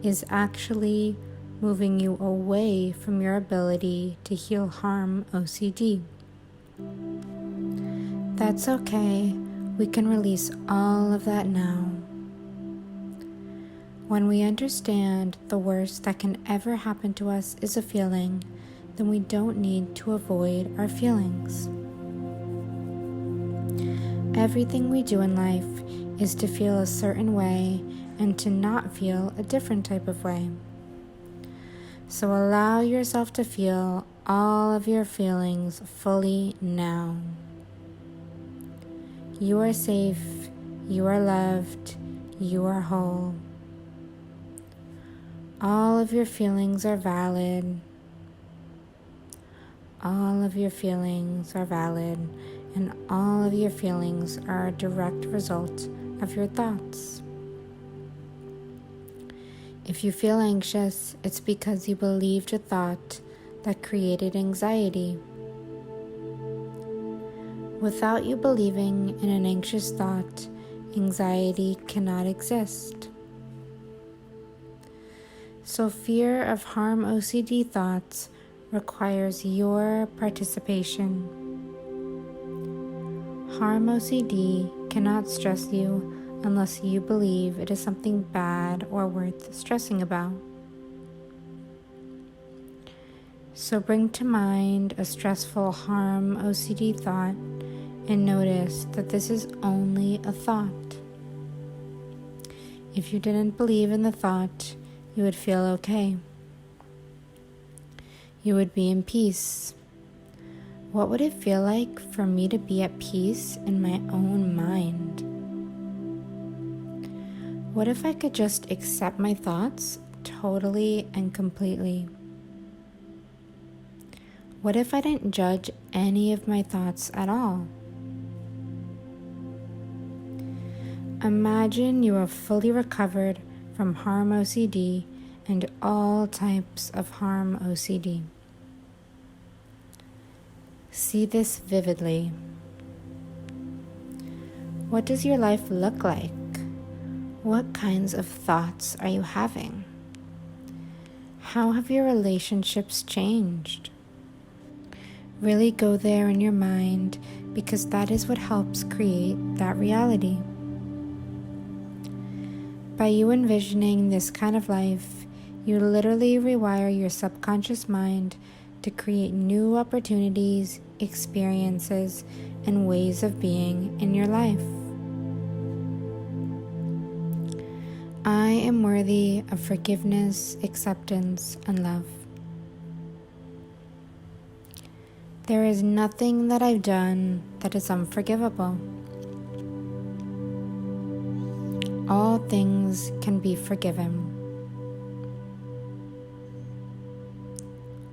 is actually moving you away from your ability to heal Harm OCD. That's okay. We can release all of that now. When we understand the worst that can ever happen to us is a feeling, then we don't need to avoid our feelings. Everything we do in life is to feel a certain way and to not feel a different type of way. So allow yourself to feel all of your feelings fully now. You are safe, you are loved, you are whole. All of your feelings are valid. All of your feelings are valid, and all of your feelings are a direct result of your thoughts. If you feel anxious, it's because you believed a thought that created anxiety. Without you believing in an anxious thought, anxiety cannot exist. So fear of Harm OCD thoughts requires your participation. Harm OCD cannot stress you unless you believe it is something bad or worth stressing about. So bring to mind a stressful Harm OCD thought and notice that this is only a thought. If you didn't believe in the thought, you would feel okay. You would be in peace. What would it feel like for me to be at peace in my own mind? What if I could just accept my thoughts totally and completely? What if I didn't judge any of my thoughts at all? Imagine you are fully recovered from Harm OCD and all types of Harm OCD. See this vividly. What does your life look like? What kinds of thoughts are you having? How have your relationships changed? Really go there in your mind, because that is what helps create that reality. By you envisioning this kind of life, you literally rewire your subconscious mind to create new opportunities, experiences, and ways of being in your life. I am worthy of forgiveness, acceptance, and love. There is nothing that I've done that is unforgivable. All things can be forgiven.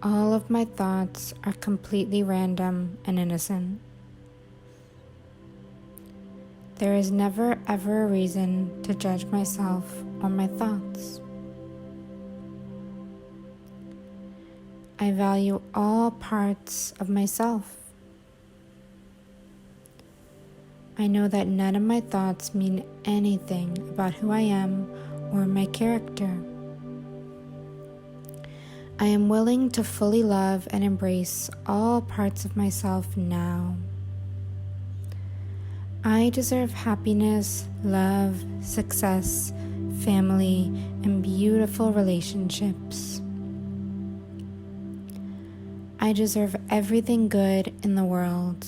All of my thoughts are completely random and innocent. There is never ever a reason to judge myself or my thoughts. I value all parts of myself. I know that none of my thoughts mean anything about who I am or my character. I am willing to fully love and embrace all parts of myself now. I deserve happiness, love, success, family, and beautiful relationships. I deserve everything good in the world.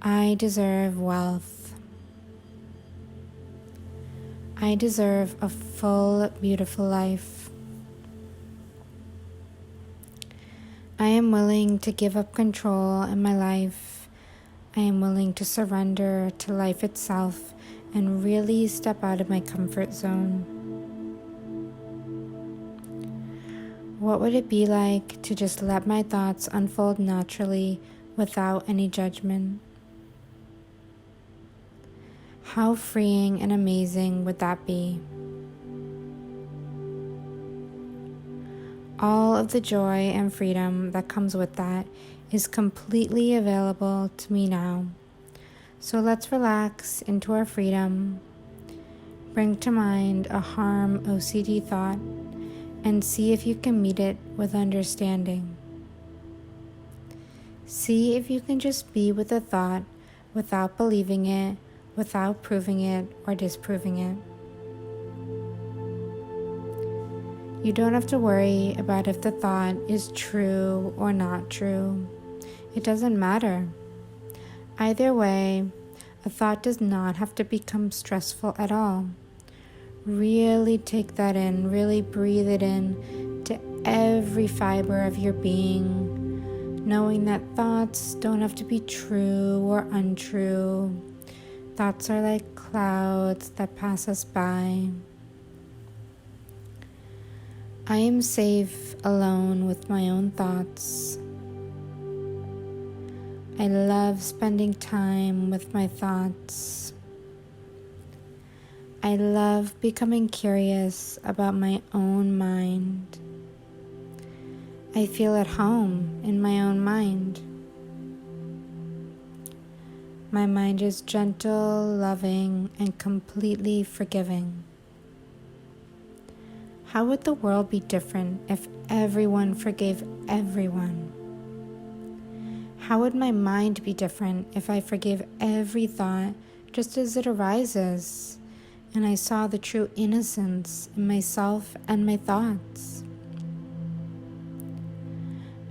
I deserve wealth. I deserve a full, beautiful life. I am willing to give up control in my life. I am willing to surrender to life itself and really step out of my comfort zone. What would it be like to just let my thoughts unfold naturally without any judgment? How freeing and amazing would that be? All of the joy and freedom that comes with that is completely available to me now. So let's relax into our freedom. Bring to mind a Harm OCD thought and see if you can meet it with understanding. See if you can just be with the thought without believing it, without proving it or disproving it. You don't have to worry about if the thought is true or not true. It doesn't matter. Either way, a thought does not have to become stressful at all. Really take that in, really breathe it in to every fiber of your being, knowing that thoughts don't have to be true or untrue. Thoughts are like clouds that pass us by. I am safe alone with my own thoughts. I love spending time with my thoughts. I love becoming curious about my own mind. I feel at home in my own mind. My mind is gentle, loving, and completely forgiving. How would the world be different if everyone forgave everyone? How would my mind be different if I forgave every thought just as it arises, and I saw the true innocence in myself and my thoughts?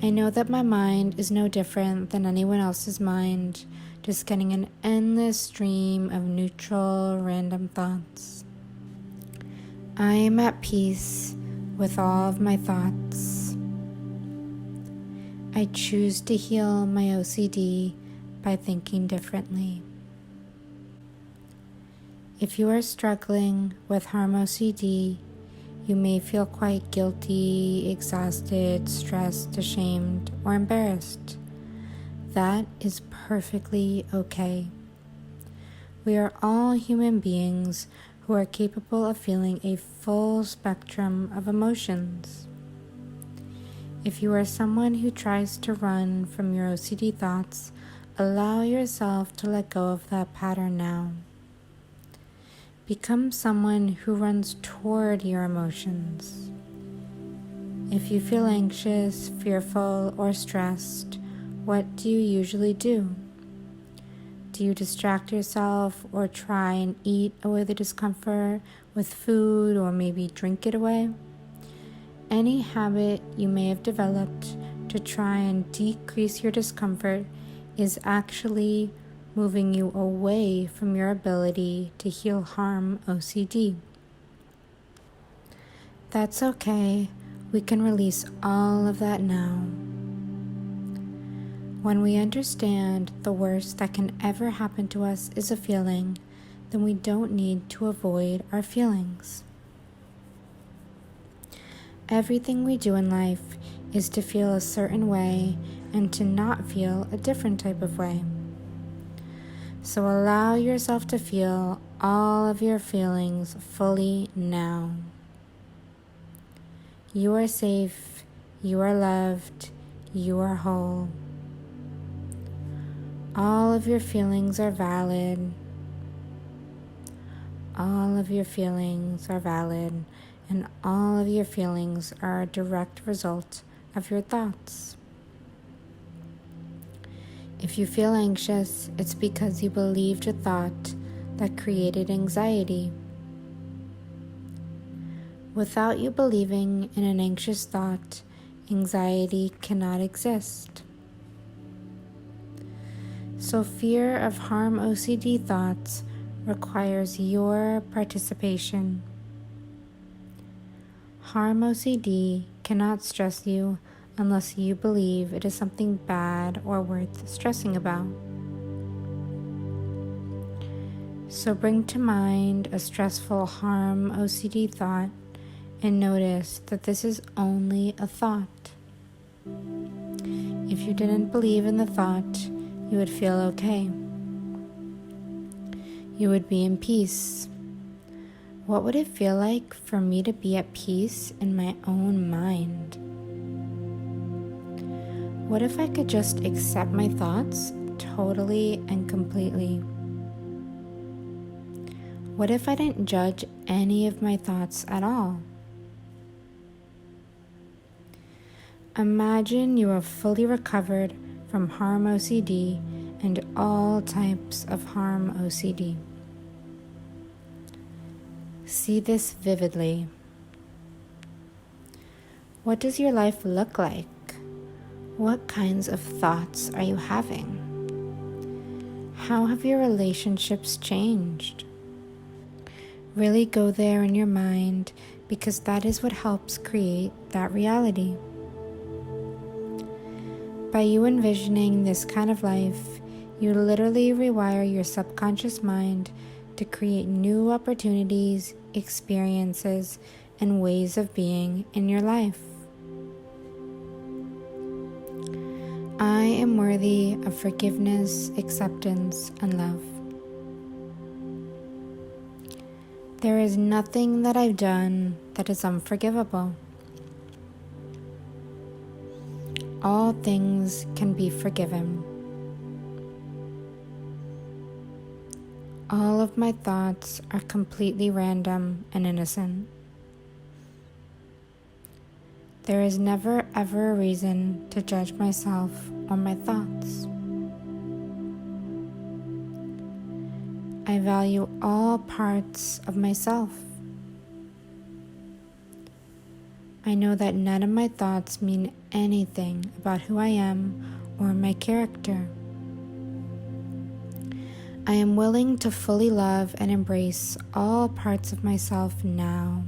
I know that my mind is no different than anyone else's mind, just getting an endless stream of neutral, random thoughts. I am at peace with all of my thoughts. I choose to heal my OCD by thinking differently. If you are struggling with Harm OCD, you may feel quite guilty, exhausted, stressed, ashamed, or embarrassed. That is perfectly okay. We are all human beings who are capable of feeling a full spectrum of emotions. If you are someone who tries to run from your OCD thoughts, allow yourself to let go of that pattern now. Become someone who runs toward your emotions. If you feel anxious, fearful, or stressed, what do you usually do? Do you distract yourself or try and eat away the discomfort with food or maybe drink it away? Any habit you may have developed to try and decrease your discomfort is actually moving you away from your ability to heal Harm OCD. That's okay. We can release all of that now. When we understand the worst that can ever happen to us is a feeling, then we don't need to avoid our feelings. Everything we do in life is to feel a certain way and to not feel a different type of way. So allow yourself to feel all of your feelings fully now. You are safe, you are loved, you are whole. All of your feelings are valid. All of your feelings are valid, and all of your feelings are a direct result of your thoughts. If you feel anxious, it's because you believed a thought that created anxiety. Without you believing in an anxious thought, anxiety cannot exist. So fear of harm OCD thoughts requires your participation. Harm OCD cannot stress you unless you believe it is something bad or worth stressing about. So bring to mind a stressful harm OCD thought and notice that this is only a thought. If you didn't believe in the thought, you would feel okay. You would be in peace. What would it feel like for me to be at peace in my own mind? What if I could just accept my thoughts totally and completely? What if I didn't judge any of my thoughts at all? Imagine you are fully recovered from harm OCD and all types of harm OCD. See this vividly. What does your life look like? What kinds of thoughts are you having? How have your relationships changed? Really go there in your mind, because that is what helps create that reality. By you envisioning this kind of life, you literally rewire your subconscious mind to create new opportunities, experiences, and ways of being in your life. I am worthy of forgiveness, acceptance, and love. There is nothing that I've done that is unforgivable. All things can be forgiven. All of my thoughts are completely random and innocent. There is never ever a reason to judge myself or my thoughts. I value all parts of myself. I know that none of my thoughts mean anything about who I am or my character. I am willing to fully love and embrace all parts of myself now.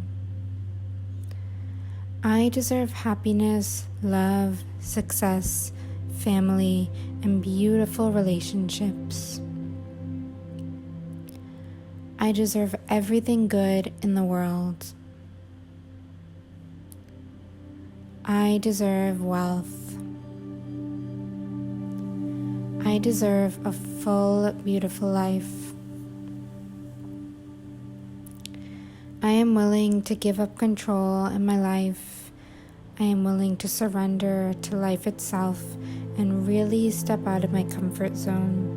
I deserve happiness, love, success, family, and beautiful relationships. I deserve everything good in the world. I deserve wealth. I deserve a full, beautiful life. I am willing to give up control in my life. I am willing to surrender to life itself and really step out of my comfort zone.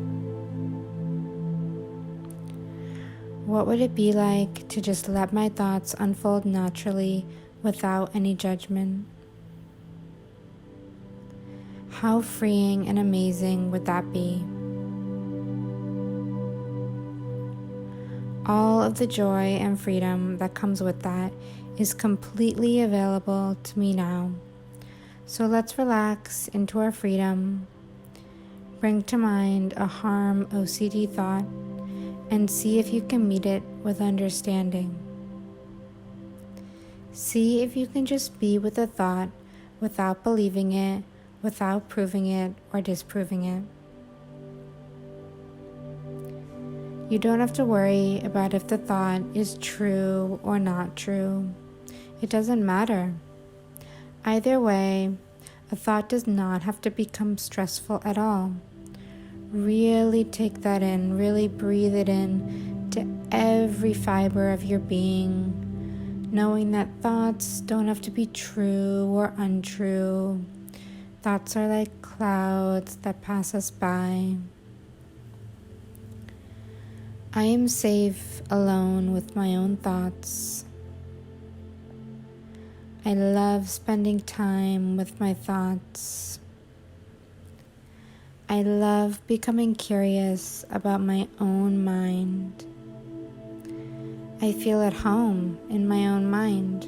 What would it be like to just let my thoughts unfold naturally without any judgment? How freeing and amazing would that be? All of the joy and freedom that comes with that is completely available to me now. So let's relax into our freedom. Bring to mind a harm OCD thought and see if you can meet it with understanding. See if you can just be with the thought without believing it, without proving it or disproving it. You don't have to worry about if the thought is true or not true. It doesn't matter. Either way, a thought does not have to become stressful at all. Really take that in, really breathe it in to every fiber of your being, knowing that thoughts don't have to be true or untrue. Thoughts are like clouds that pass us by. I am safe alone with my own thoughts. I love spending time with my thoughts. I love becoming curious about my own mind. I feel at home in my own mind.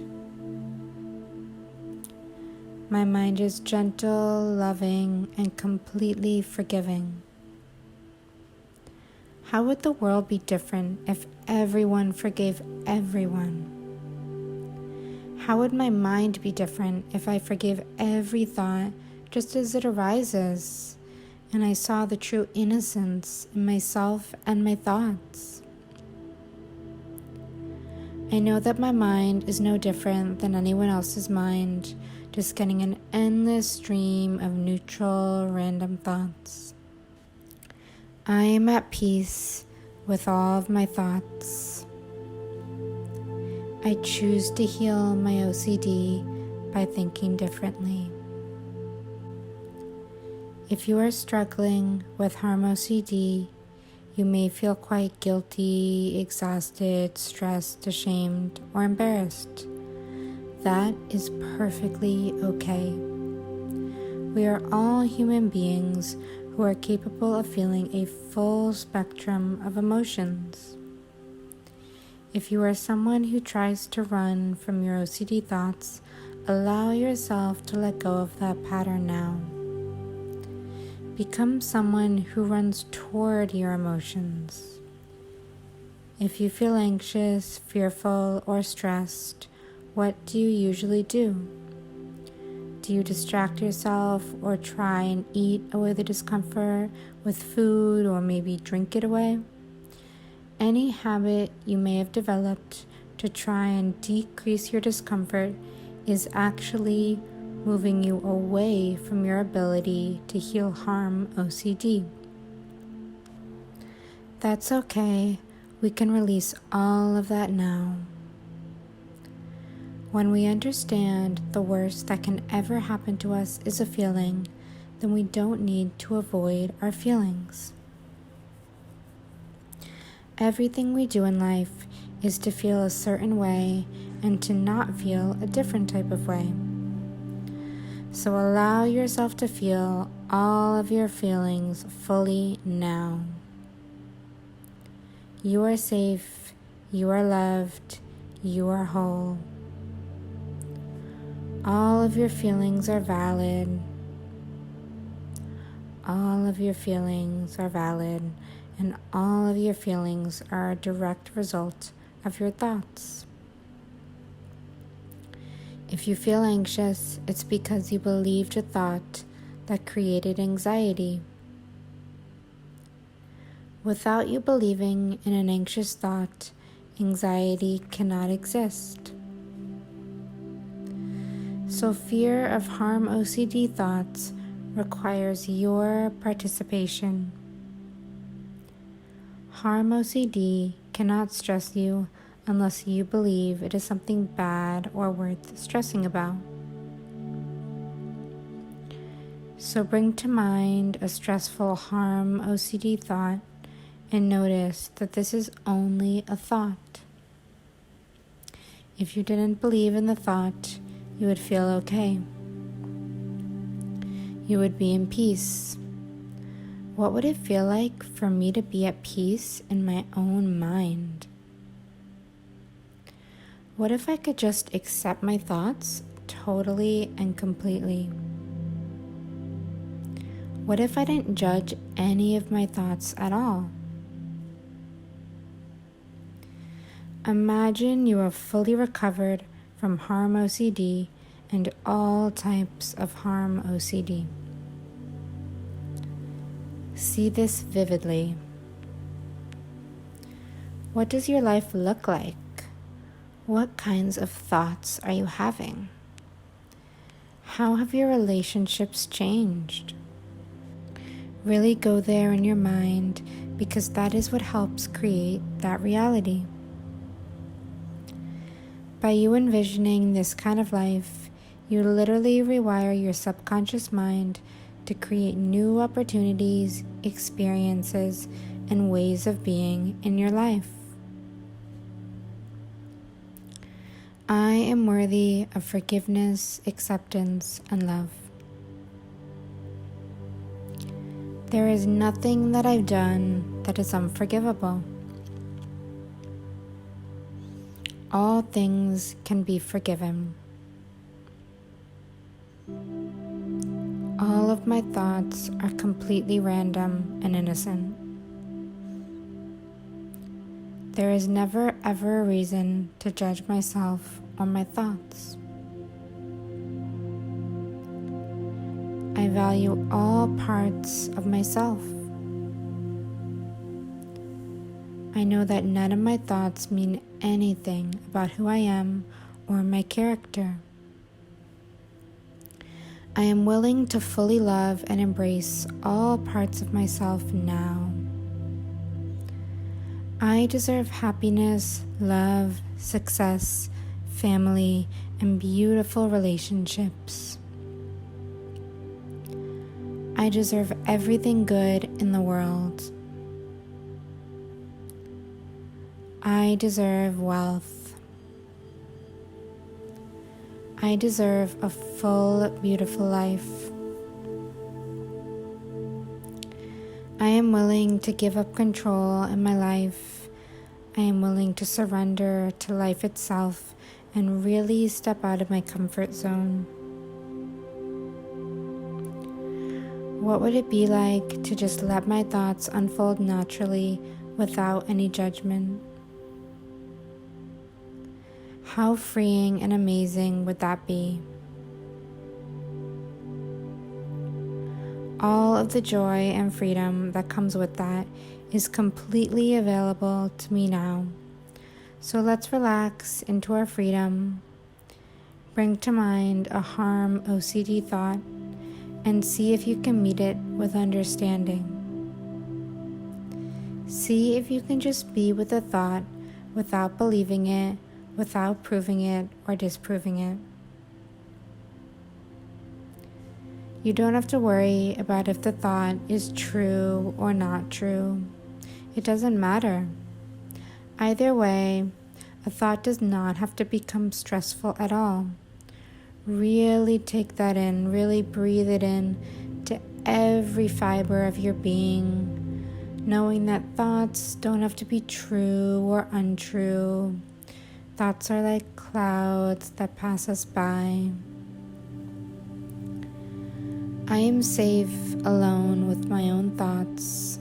My mind is gentle, loving, and completely forgiving. How would the world be different if everyone forgave everyone? How would my mind be different if I forgave every thought just as it arises, and I saw the true innocence in myself and my thoughts? I know that my mind is no different than anyone else's mind, just getting an endless stream of neutral, random thoughts. I am at peace with all of my thoughts. I choose to heal my OCD by thinking differently. If you are struggling with Harm OCD, you may feel quite guilty, exhausted, stressed, ashamed, or embarrassed. That is perfectly okay. We are all human beings who are capable of feeling a full spectrum of emotions. If you are someone who tries to run from your OCD thoughts, allow yourself to let go of that pattern now. Become someone who runs toward your emotions. If you feel anxious, fearful, or stressed, what do you usually do? Do you distract yourself or try and eat away the discomfort with food or maybe drink it away? Any habit you may have developed to try and decrease your discomfort is actually moving you away from your ability to heal Harm OCD. That's okay. We can release all of that now. When we understand the worst that can ever happen to us is a feeling, then we don't need to avoid our feelings. Everything we do in life is to feel a certain way and to not feel a different type of way. So allow yourself to feel all of your feelings fully now. You are safe, you are loved, you are whole. All of your feelings are valid. All of your feelings are valid, and all of your feelings are a direct result of your thoughts. If you feel anxious, it's because you believed a thought that created anxiety. Without you believing in an anxious thought, anxiety cannot exist. So fear of Harm OCD thoughts requires your participation. Harm OCD cannot stress you unless you believe it is something bad or worth stressing about. So bring to mind a stressful Harm OCD thought and notice that this is only a thought. If you didn't believe in the thought, you would feel okay. You would be in peace. What would it feel like for me to be at peace in my own mind? What if I could just accept my thoughts totally and completely? What if I didn't judge any of my thoughts at all? Imagine you are fully recovered from Harm OCD and all types of Harm OCD. See this vividly. What does your life look like? What kinds of thoughts are you having? How have your relationships changed? Really go there in your mind, because that is what helps create that reality. By you envisioning this kind of life, you literally rewire your subconscious mind to create new opportunities, experiences, and ways of being in your life. I am worthy of forgiveness, acceptance, and love. There is nothing that I've done that is unforgivable. All things can be forgiven. All of my thoughts are completely random and innocent. There is never ever a reason to judge myself or my thoughts. I value all parts of myself. I know that none of my thoughts mean anything about who I am or my character. I am willing to fully love and embrace all parts of myself now. I deserve happiness, love, success, family, and beautiful relationships. I deserve everything good in the world. I deserve wealth. I deserve a full, beautiful life. I am willing to give up control in my life. I am willing to surrender to life itself and really step out of my comfort zone. What would it be like to just let my thoughts unfold naturally without any judgment? How freeing and amazing would that be? All of the joy and freedom that comes with that is completely available to me now. So let's relax into our freedom. Bring to mind a Harm OCD thought and see if you can meet it with understanding. See if you can just be with the thought without believing it, without proving it or disproving it. You don't have to worry about if the thought is true or not true. It doesn't matter. Either way, a thought does not have to become stressful at all. Really take that in, really breathe it in to every fiber of your being, knowing that thoughts don't have to be true or untrue. Thoughts are like clouds that pass us by. I am safe alone with my own thoughts.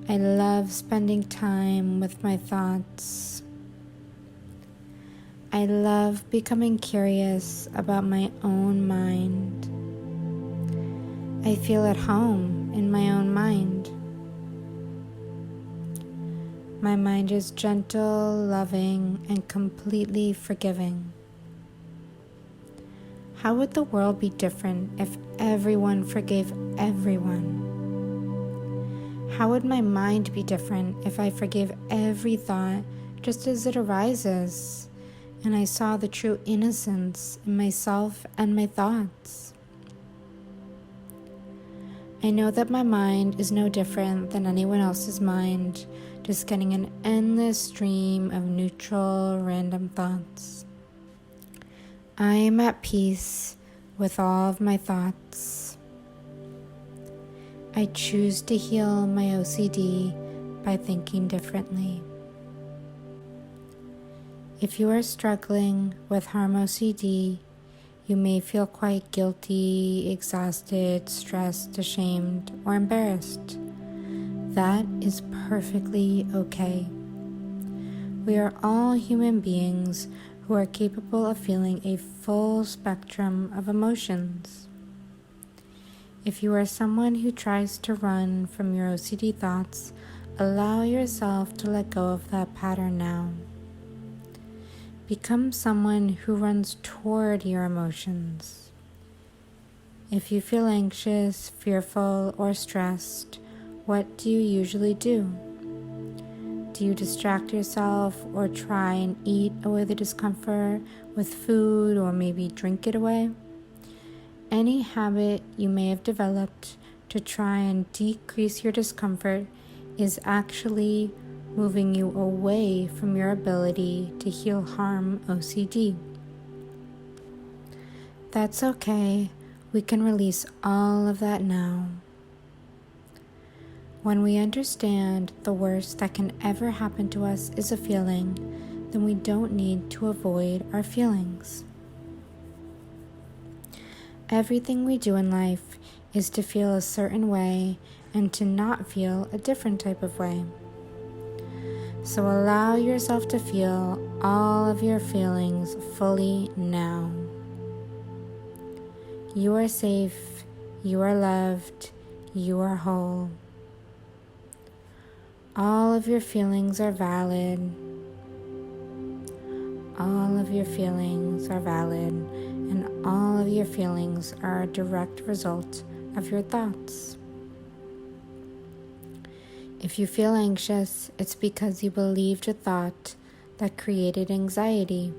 I love spending time with my thoughts. I love becoming curious about my own mind. I feel at home in my own mind. My mind is gentle, loving, and completely forgiving. How would the world be different if everyone forgave everyone? How would my mind be different if I forgave every thought just as it arises, and I saw the true innocence in myself and my thoughts? I know that my mind is no different than anyone else's mind, just getting an endless stream of neutral, random thoughts. I am at peace with all of my thoughts. I choose to heal my OCD by thinking differently. If you are struggling with Harm OCD, you may feel quite guilty, exhausted, stressed, ashamed, or embarrassed. That is perfectly okay. We are all human beings who are capable of feeling a full spectrum of emotions. If you are someone who tries to run from your OCD thoughts, allow yourself to let go of that pattern now. Become someone who runs toward your emotions. If you feel anxious, fearful, or stressed, what do you usually do? Do you distract yourself or try and eat away the discomfort with food or maybe drink it away? Any habit you may have developed to try and decrease your discomfort is actually moving you away from your ability to heal harm OCD. That's okay. We can release all of that now. When we understand the worst that can ever happen to us is a feeling, then we don't need to avoid our feelings. Everything we do in life is to feel a certain way and to not feel a different type of way. So allow yourself to feel all of your feelings fully now. You are safe, you are loved, you are whole. All of your feelings are valid. All of your feelings are valid, and all of your feelings are a direct result of your thoughts. If you feel anxious, it's because you believed a thought that created anxiety.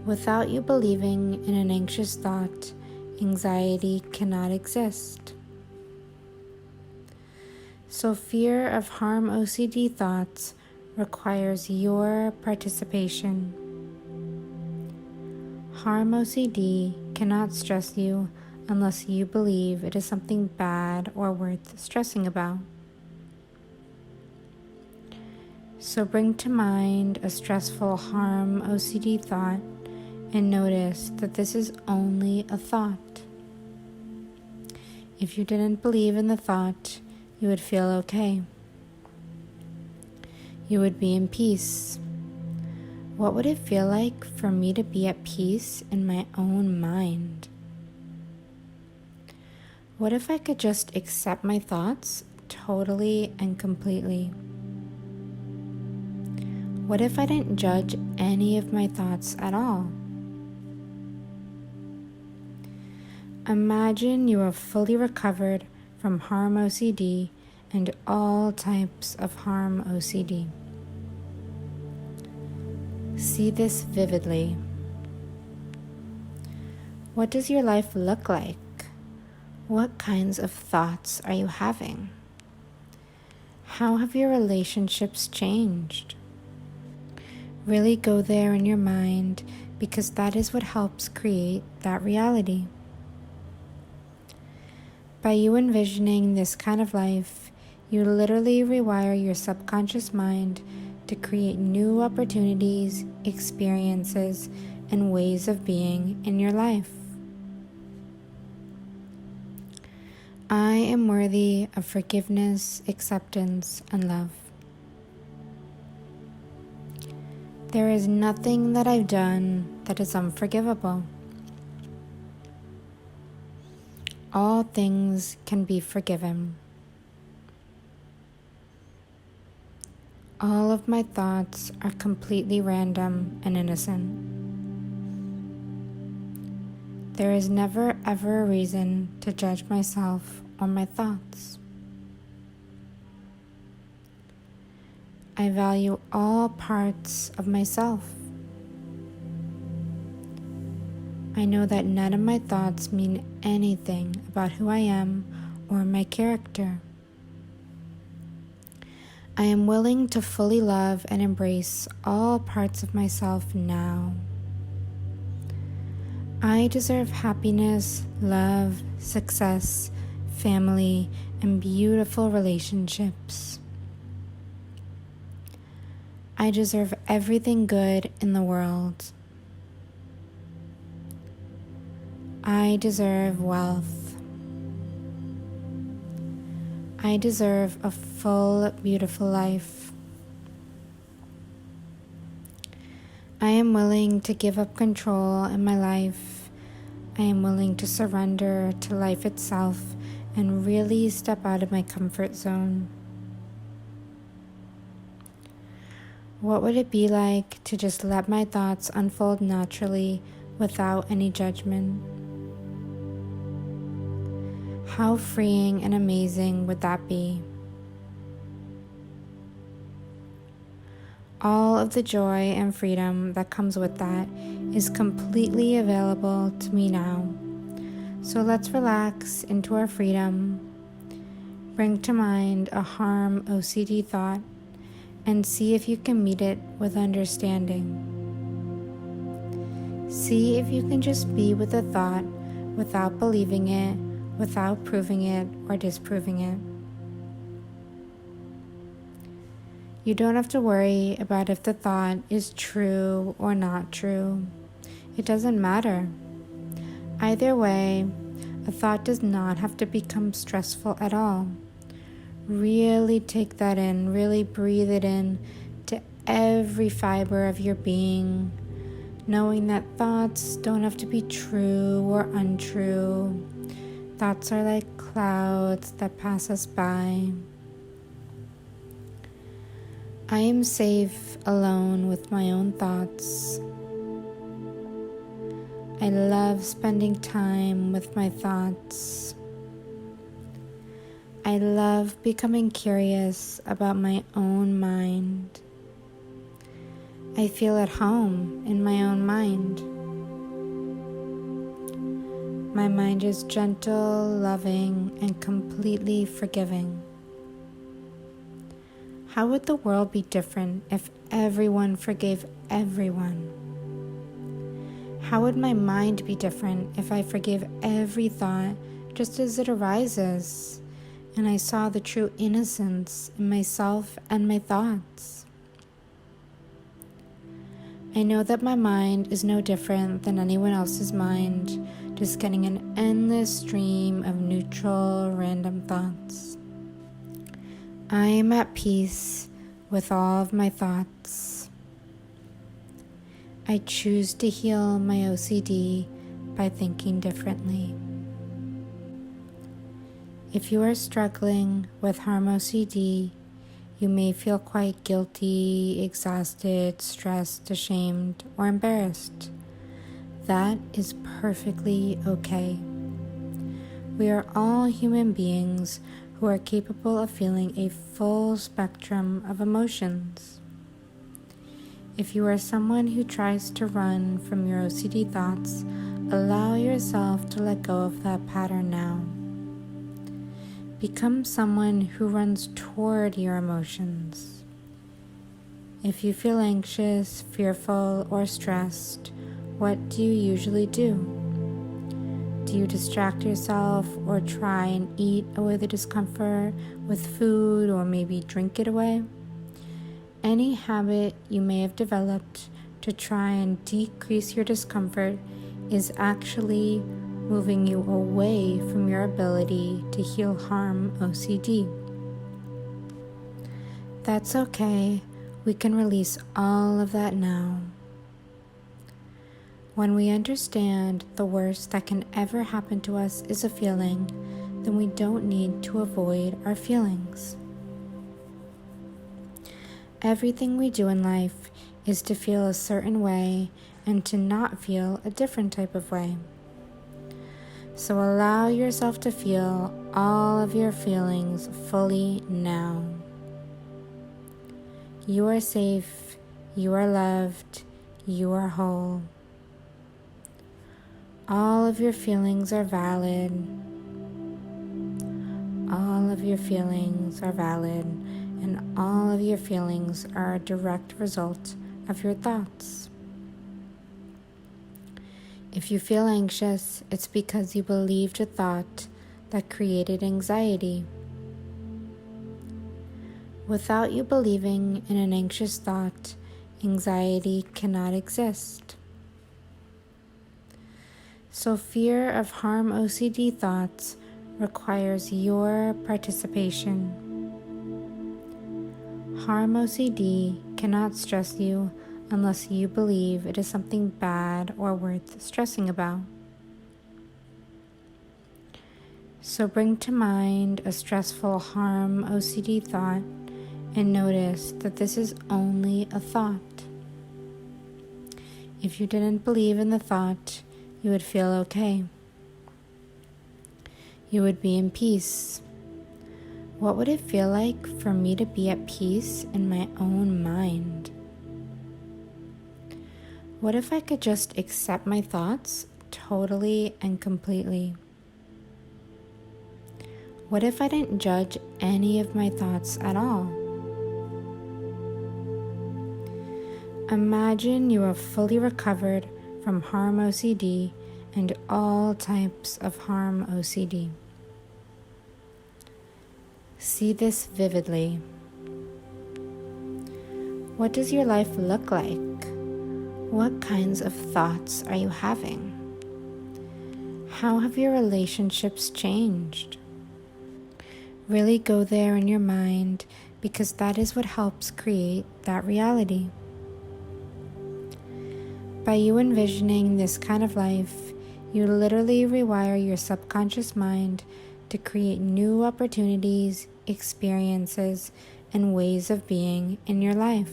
Without you believing in an anxious thought, anxiety cannot exist. So fear of harm OCD thoughts requires your participation. Harm OCD cannot stress you unless you believe it is something bad or worth stressing about. So bring to mind a stressful harm OCD thought and notice that this is only a thought. If you didn't believe in the thought, you would feel okay. You would be in peace. What would it feel like for me to be at peace in my own mind? What if I could just accept my thoughts totally and completely? What if I didn't judge any of my thoughts at all? Imagine you are fully recovered from harm OCD and all types of harm OCD. See this vividly. What does your life look like? What kinds of thoughts are you having? How have your relationships changed? Really go there in your mind because that is what helps create that reality. By you envisioning this kind of life, you literally rewire your subconscious mind to create new opportunities, experiences, and ways of being in your life. I am worthy of forgiveness, acceptance, and love. There is nothing that I've done that is unforgivable. All things can be forgiven. All of my thoughts are completely random and innocent. There is never ever a reason to judge myself or my thoughts. I value all parts of myself. I know that none of my thoughts mean anything about who I am or my character. I am willing to fully love and embrace all parts of myself now. I deserve happiness, love, success, family, and beautiful relationships. I deserve everything good in the world. I deserve wealth. I deserve a full, beautiful life. I am willing to give up control in my life. I am willing to surrender to life itself and really step out of my comfort zone. What would it be like to just let my thoughts unfold naturally without any judgment? How freeing and amazing would that be? All of the joy and freedom that comes with that is completely available to me now. So let's relax into our freedom. Bring to mind a Harm OCD thought and see if you can meet it with understanding. See if you can just be with the thought without believing it, without proving it or disproving it. You don't have to worry about if the thought is true or not true. It doesn't matter. Either way, a thought does not have to become stressful at all. Really take that in, really breathe it in to every fiber of your being, knowing that thoughts don't have to be true or untrue. Thoughts are like clouds that pass us by. I am safe alone with my own thoughts. I love spending time with my thoughts. I love becoming curious about my own mind. I feel at home in my own mind. My mind is gentle, loving, and completely forgiving. How would the world be different if everyone forgave everyone? How would my mind be different if I forgave every thought just as it arises, and I saw the true innocence in myself and my thoughts? I know that my mind is no different than anyone else's mind, just getting an endless stream of neutral, random thoughts. I am at peace with all of my thoughts. I choose to heal my OCD by thinking differently. If you are struggling with Harm OCD, you may feel quite guilty, exhausted, stressed, ashamed, or embarrassed. That is perfectly okay. We are all human beings who are capable of feeling a full spectrum of emotions. If you are someone who tries to run from your OCD thoughts, allow yourself to let go of that pattern now. Become someone who runs toward your emotions. If you feel anxious, fearful, or stressed, what do you usually do? Do you distract yourself or try and eat away the discomfort with food or maybe drink it away? Any habit you may have developed to try and decrease your discomfort is actually moving you away from your ability to heal Harm OCD. That's okay. We can release all of that now. When we understand the worst that can ever happen to us is a feeling, then we don't need to avoid our feelings. Everything we do in life is to feel a certain way and to not feel a different type of way. So allow yourself to feel all of your feelings fully now. You are safe, you are loved, you are whole. All of your feelings are valid. All of your feelings are valid, and all of your feelings are a direct result of your thoughts. If you feel anxious, it's because you believed a thought that created anxiety. Without you believing in an anxious thought, anxiety cannot exist. So fear of Harm OCD thoughts requires your participation. Harm OCD cannot stress you unless you believe it is something bad or worth stressing about. So bring to mind a stressful Harm OCD thought and notice that this is only a thought. If you didn't believe in the thought, you would feel okay. You would be in peace. What would it feel like for me to be at peace in my own mind? What if I could just accept my thoughts totally and completely? What if I didn't judge any of my thoughts at all? Imagine you are fully recovered from Harm OCD and all types of Harm OCD. See this vividly. What does your life look like? What kinds of thoughts are you having? How have your relationships changed? Really go there in your mind, because that is what helps create that reality. By you envisioning this kind of life, you literally rewire your subconscious mind to create new opportunities, experiences, and ways of being in your life.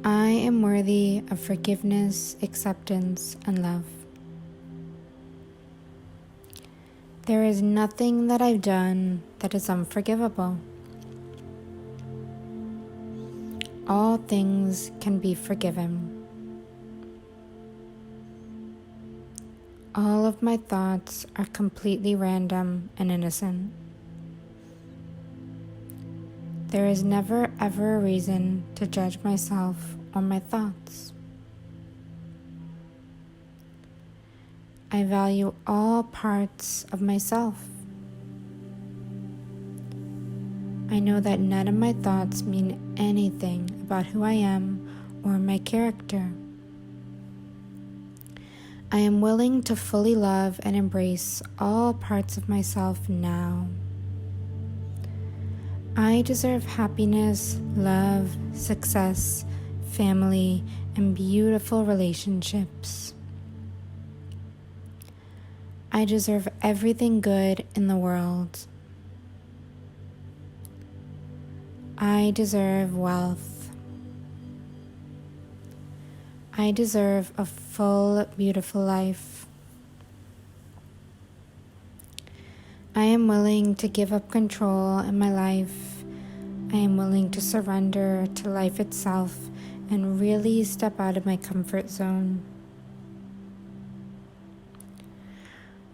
I am worthy of forgiveness, acceptance, and love. There is nothing that I've done that is unforgivable. All things can be forgiven. All of my thoughts are completely random and innocent. There is never ever a reason to judge myself or my thoughts. I value all parts of myself. I know that none of my thoughts mean anything about who I am or my character. I am willing to fully love and embrace all parts of myself now. I deserve happiness, love, success, family, and beautiful relationships. I deserve everything good in the world. I deserve wealth. I deserve a full, beautiful life. I am willing to give up control in my life. I am willing to surrender to life itself and really step out of my comfort zone.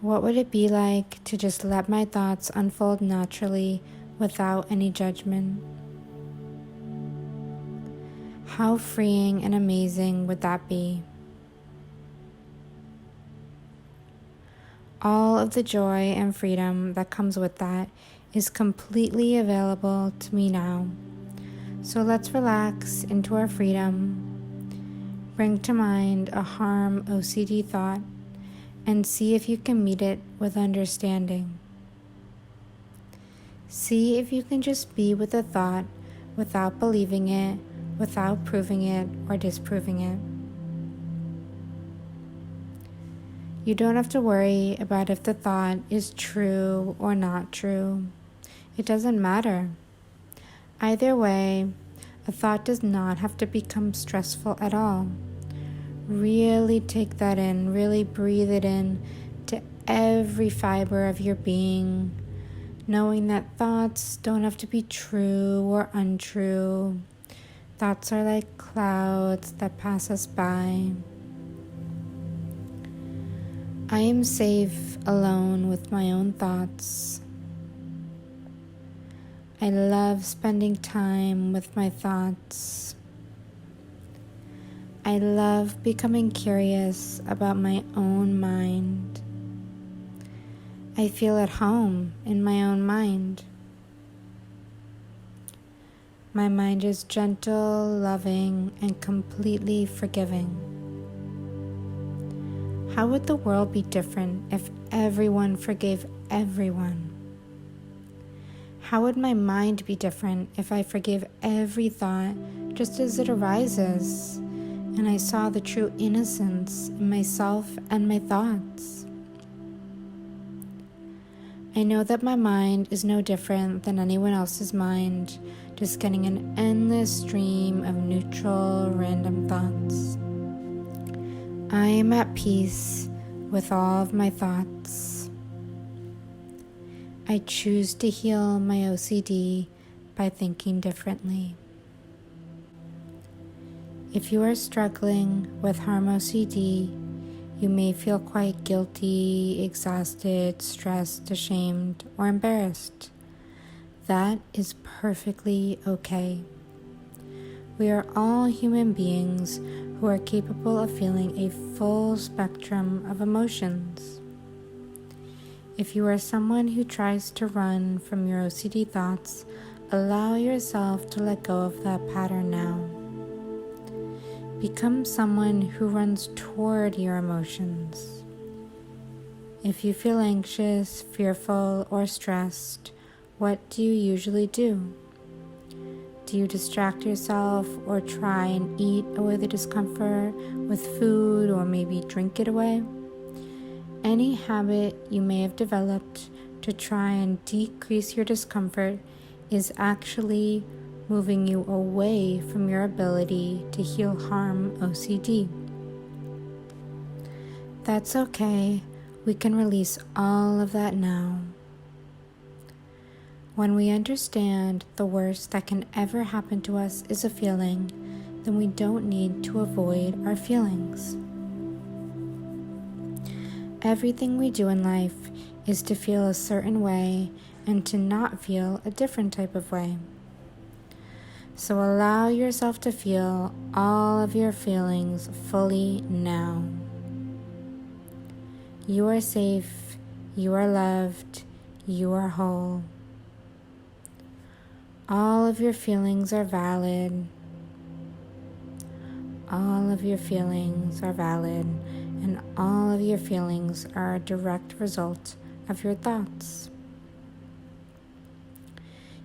What would it be like to just let my thoughts unfold naturally without any judgment? How freeing and amazing would that be? All of the joy and freedom that comes with that is completely available to me now. So let's relax into our freedom. Bring to mind a Harm OCD thought and see if you can meet it with understanding. See if you can just be with the thought without believing it, without proving it or disproving it. You don't have to worry about if the thought is true or not true. It doesn't matter. Either way, a thought does not have to become stressful at all. Really take that in, really breathe it in to every fiber of your being, knowing that thoughts don't have to be true or untrue. Thoughts are like clouds that pass us by. I am safe alone with my own thoughts. I love spending time with my thoughts. I love becoming curious about my own mind. I feel at home in my own mind. My mind is gentle, loving, and completely forgiving. How would the world be different if everyone forgave everyone? How would my mind be different if I forgave every thought just as it arises, and I saw the true innocence in myself and my thoughts? I know that my mind is no different than anyone else's mind, just getting an endless stream of neutral, random thoughts. I am at peace with all of my thoughts. I choose to heal my OCD by thinking differently. If you are struggling with Harm OCD, you may feel quite guilty, exhausted, stressed, ashamed, or embarrassed. That is perfectly okay. We are all human beings who are capable of feeling a full spectrum of emotions. If you are someone who tries to run from your OCD thoughts, allow yourself to let go of that pattern now. Become someone who runs toward your emotions. If you feel anxious, fearful, or stressed, what do you usually do? Do you distract yourself or try and eat away the discomfort with food or maybe drink it away? Any habit you may have developed to try and decrease your discomfort is actually moving you away from your ability to heal Harm OCD. That's okay. We can release all of that now. When we understand the worst that can ever happen to us is a feeling, then we don't need to avoid our feelings. Everything we do in life is to feel a certain way and to not feel a different type of way. So allow yourself to feel all of your feelings fully now. You are safe, you are loved, you are whole. All of your feelings are valid. All of your feelings are valid, and all of your feelings are a direct result of your thoughts.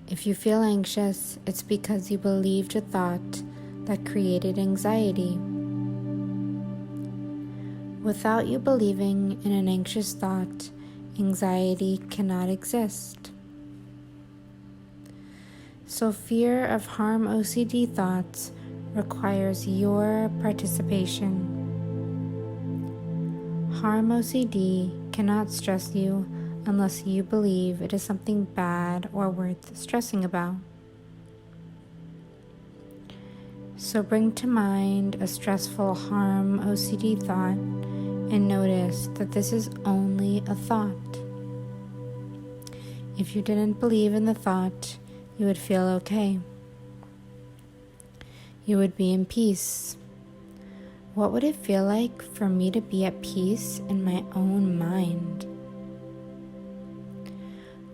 If you feel anxious, it's because you believed a thought that created anxiety. Without you believing in an anxious thought, anxiety cannot exist. So fear of Harm OCD thoughts requires your participation. Harm OCD cannot stress you unless you believe it is something bad or worth stressing about. So bring to mind a stressful Harm OCD thought and notice that this is only a thought. If you didn't believe in the thought, you would feel okay. You would be in peace. What would it feel like for me to be at peace in my own mind?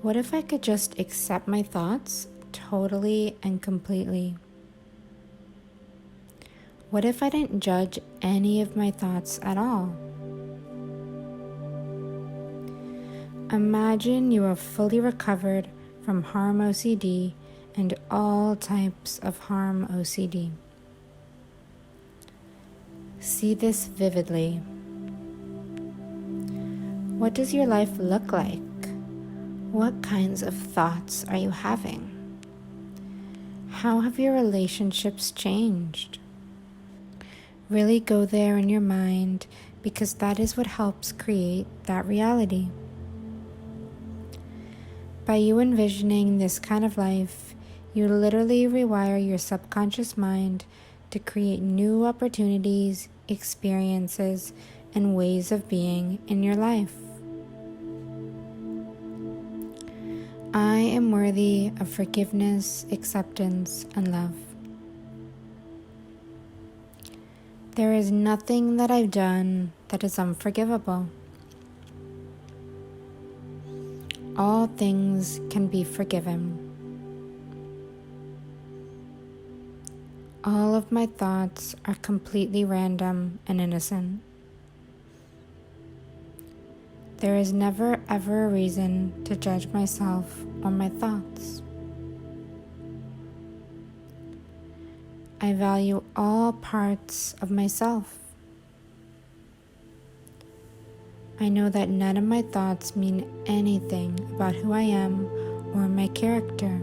What if I could just accept my thoughts totally and completely? What if I didn't judge any of my thoughts at all? Imagine you are fully recovered from Harm OCD and all types of Harm OCD. See this vividly. What does your life look like? What kinds of thoughts are you having? How have your relationships changed? Really go there in your mind because that is what helps create that reality. By you envisioning this kind of life, you literally rewire your subconscious mind to create new opportunities, experiences, and ways of being in your life. I am worthy of forgiveness, acceptance, and love. There is nothing that I've done that is unforgivable. All things can be forgiven. All of my thoughts are completely random and innocent. There is never ever a reason to judge myself or my thoughts. I value all parts of myself. I know that none of my thoughts mean anything about who I am or my character.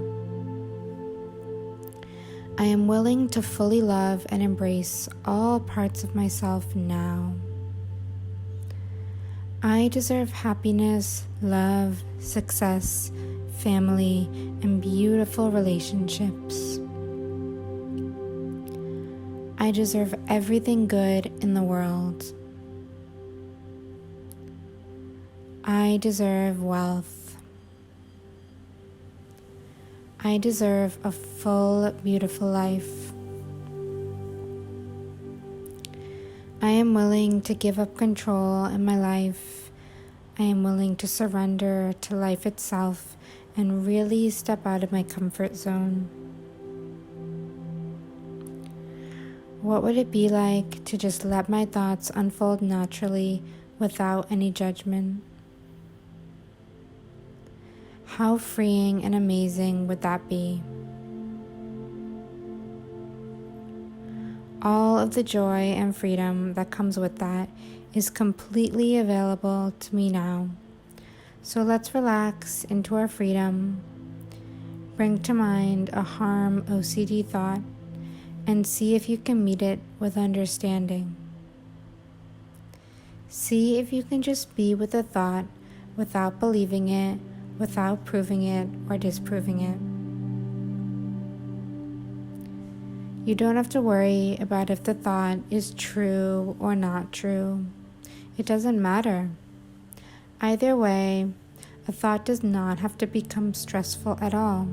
I am willing to fully love and embrace all parts of myself now. I deserve happiness, love, success, family, and beautiful relationships. I deserve everything good in the world. I deserve wealth. I deserve a full, beautiful life. I am willing to give up control in my life. I am willing to surrender to life itself and really step out of my comfort zone. What would it be like to just let my thoughts unfold naturally without any judgment? How freeing and amazing would that be? All of the joy and freedom that comes with that is completely available to me now. So let's relax into our freedom. Bring to mind a Harm OCD thought and see if you can meet it with understanding. See if you can just be with the thought without believing it, without proving it or disproving it. You don't have to worry about if the thought is true or not true. It doesn't matter. Either way, a thought does not have to become stressful at all.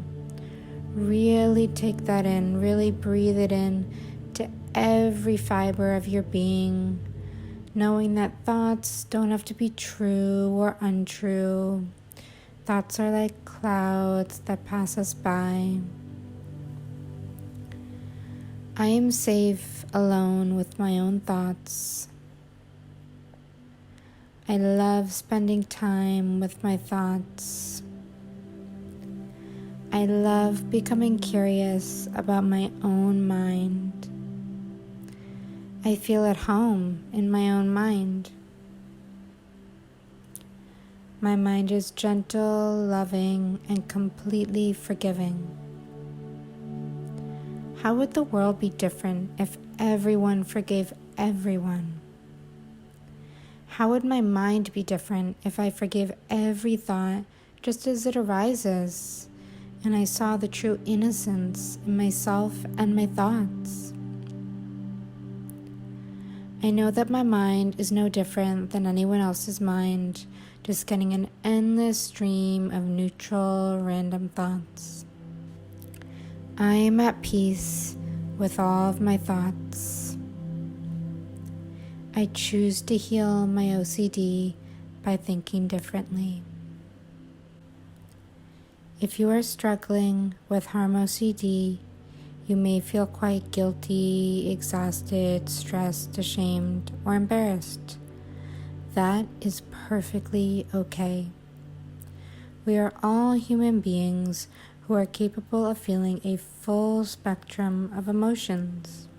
Really take that in, really breathe it in to every fiber of your being, knowing that thoughts don't have to be true or untrue. Thoughts are like clouds that pass us by. I am safe alone with my own thoughts. I love spending time with my thoughts. I love becoming curious about my own mind. I feel at home in my own mind. My mind is gentle, loving, and completely forgiving. How would the world be different if everyone forgave everyone? How would my mind be different if I forgave every thought just as it arises, and I saw the true innocence in myself and my thoughts? I know that my mind is no different than anyone else's mind, just getting an endless stream of neutral, random thoughts. I am at peace with all of my thoughts. I choose to heal my OCD by thinking differently. If you are struggling with Harm OCD, you may feel quite guilty, exhausted, stressed, ashamed, or embarrassed. That is perfectly okay. We are all human beings who are capable of feeling a full spectrum of emotions.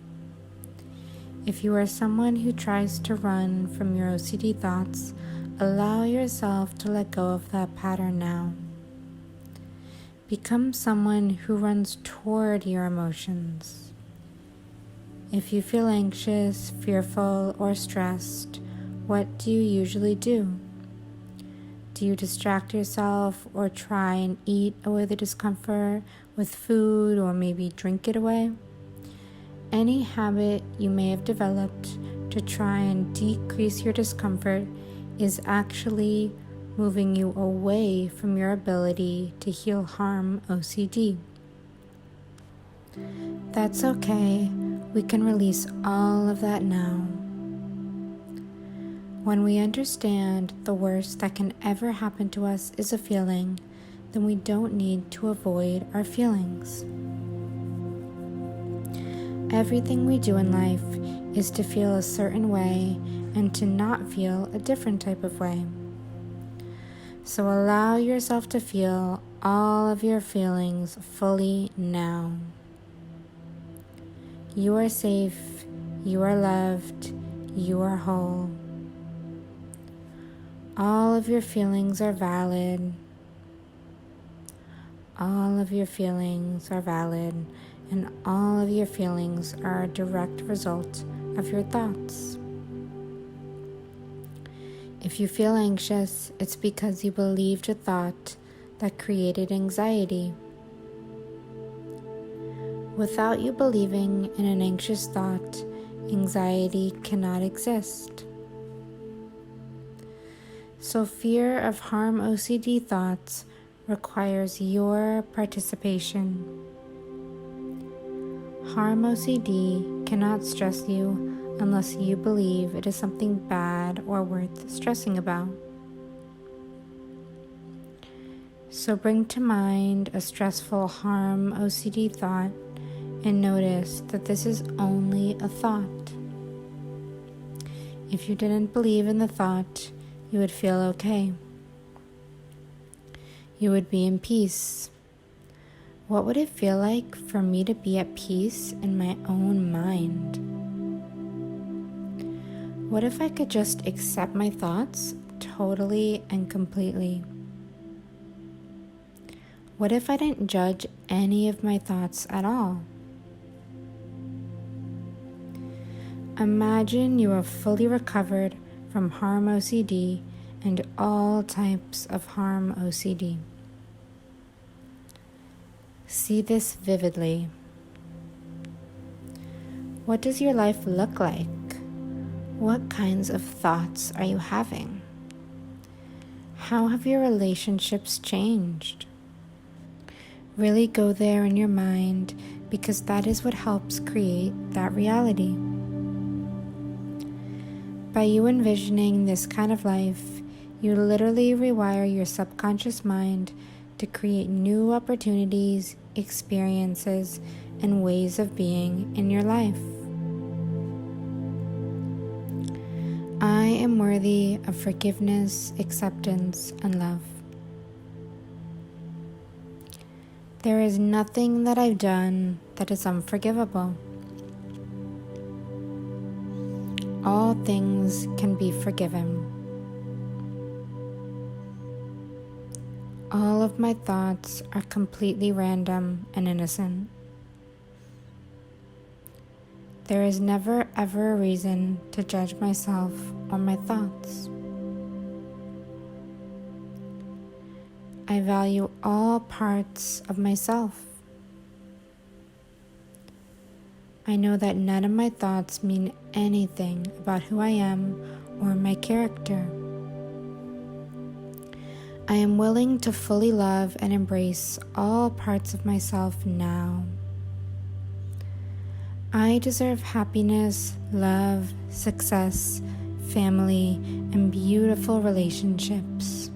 If you are someone who tries to run from your OCD thoughts, allow yourself to let go of that pattern now. Become someone who runs toward your emotions. If you feel anxious, fearful, or stressed, what do you usually do? Do you distract yourself or try and eat away the discomfort with food or maybe drink it away? Any habit you may have developed to try and decrease your discomfort is actually moving you away from your ability to heal Harm OCD. That's okay. We can release all of that now. When we understand the worst that can ever happen to us is a feeling, then we don't need to avoid our feelings. Everything we do in life is to feel a certain way and to not feel a different type of way. So allow yourself to feel all of your feelings fully now. You are safe, you are loved, you are whole. All of your feelings are valid. All of your feelings are valid, and all of your feelings are a direct result of your thoughts. If you feel anxious, it's because you believed a thought that created anxiety. Without you believing in an anxious thought, anxiety cannot exist. So fear of harm OCD thoughts requires your participation. Harm OCD cannot stress you unless you believe it is something bad or worth stressing about. So bring to mind a stressful harm OCD thought and notice that this is only a thought. If you didn't believe in the thought, you would feel okay. You would be in peace. What would it feel like for me to be at peace in my own mind? What if I could just accept my thoughts totally and completely? What if I didn't judge any of my thoughts at all? Imagine you are fully recovered from harm OCD and all types of harm OCD. See this vividly. What does your life look like? What kinds of thoughts are you having? How have your relationships changed? Really go there in your mind, because that is what helps create that reality. By you envisioning this kind of life, you literally rewire your subconscious mind to create new opportunities, experiences, and ways of being in your life. I am worthy of forgiveness, acceptance, and love. There is nothing that I've done that is unforgivable. All things can be forgiven. All of my thoughts are completely random and innocent. There is never ever a reason to judge myself or my thoughts. I value all parts of myself. I know that none of my thoughts mean anything about who I am or my character. I am willing to fully love and embrace all parts of myself now. I deserve happiness, love, success, family, and beautiful relationships.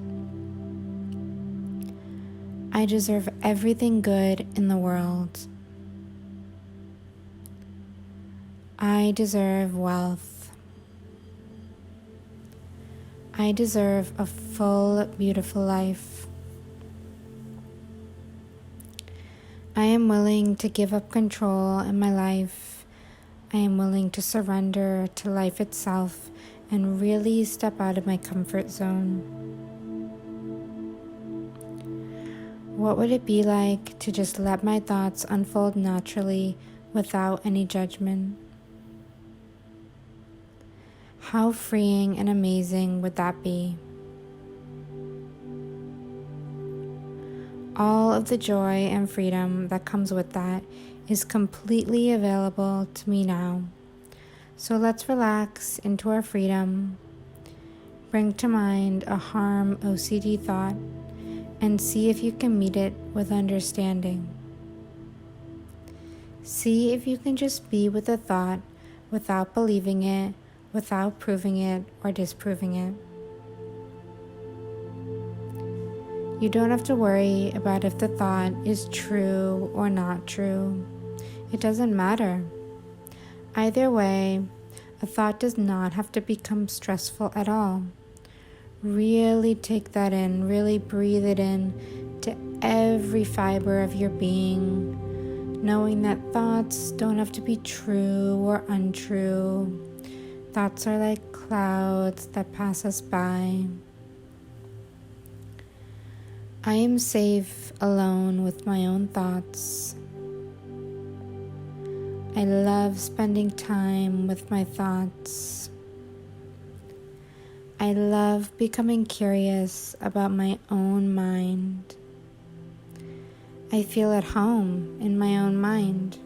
I deserve everything good in the world. I deserve wealth. I deserve a full, beautiful life. I am willing to give up control in my life. I am willing to surrender to life itself and really step out of my comfort zone. What would it be like to just let my thoughts unfold naturally without any judgment? How freeing and amazing would that be? All of the joy and freedom that comes with that is completely available to me now. So let's relax into our freedom. Bring to mind a harm OCD thought and see if you can meet it with understanding. See if you can just be with the thought without believing it, without proving it or disproving it. You don't have to worry about if the thought is true or not true. It doesn't matter. Either way, a thought does not have to become stressful at all. Really take that in, really breathe it in to every fiber of your being, knowing that thoughts don't have to be true or untrue. Thoughts are like clouds that pass us by. I am safe alone with my own thoughts. I love spending time with my thoughts. I love becoming curious about my own mind. I feel at home in my own mind.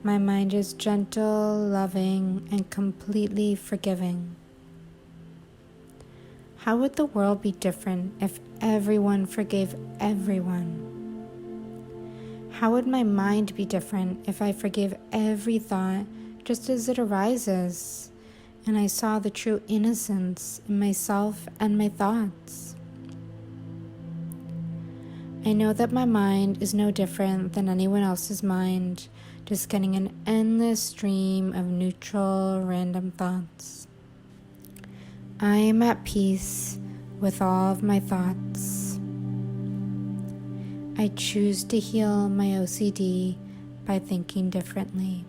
My mind is gentle, loving, and completely forgiving. How would the world be different if everyone forgave everyone? How would my mind be different if I forgave every thought just as it arises, and I saw the true innocence in myself and my thoughts? I know that my mind is no different than anyone else's mind, just getting an endless stream of neutral, random thoughts. I am at peace with all of my thoughts. I choose to heal my OCD by thinking differently.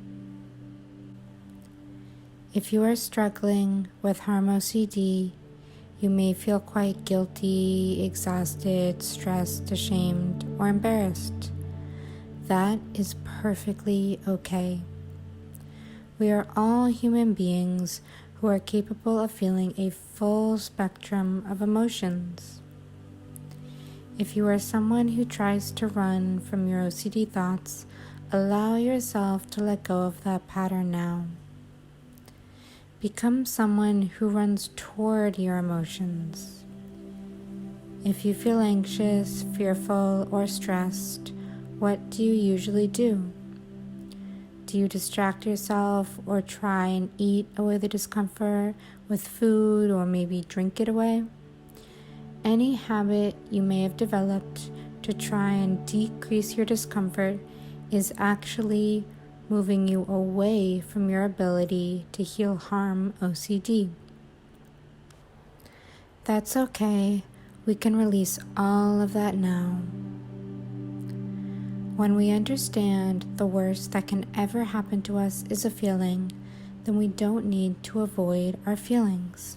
If you are struggling with Harm OCD, you may feel quite guilty, exhausted, stressed, ashamed, or embarrassed. That is perfectly okay. We are all human beings who are capable of feeling a full spectrum of emotions. If you are someone who tries to run from your OCD thoughts, allow yourself to let go of that pattern now. Become someone who runs toward your emotions. If you feel anxious, fearful, or stressed, what do you usually do? Do you distract yourself or try and eat away the discomfort with food or maybe drink it away? Any habit you may have developed to try and decrease your discomfort is actually moving you away from your ability to heal Harm OCD. That's okay. We can release all of that now. When we understand the worst that can ever happen to us is a feeling, then we don't need to avoid our feelings.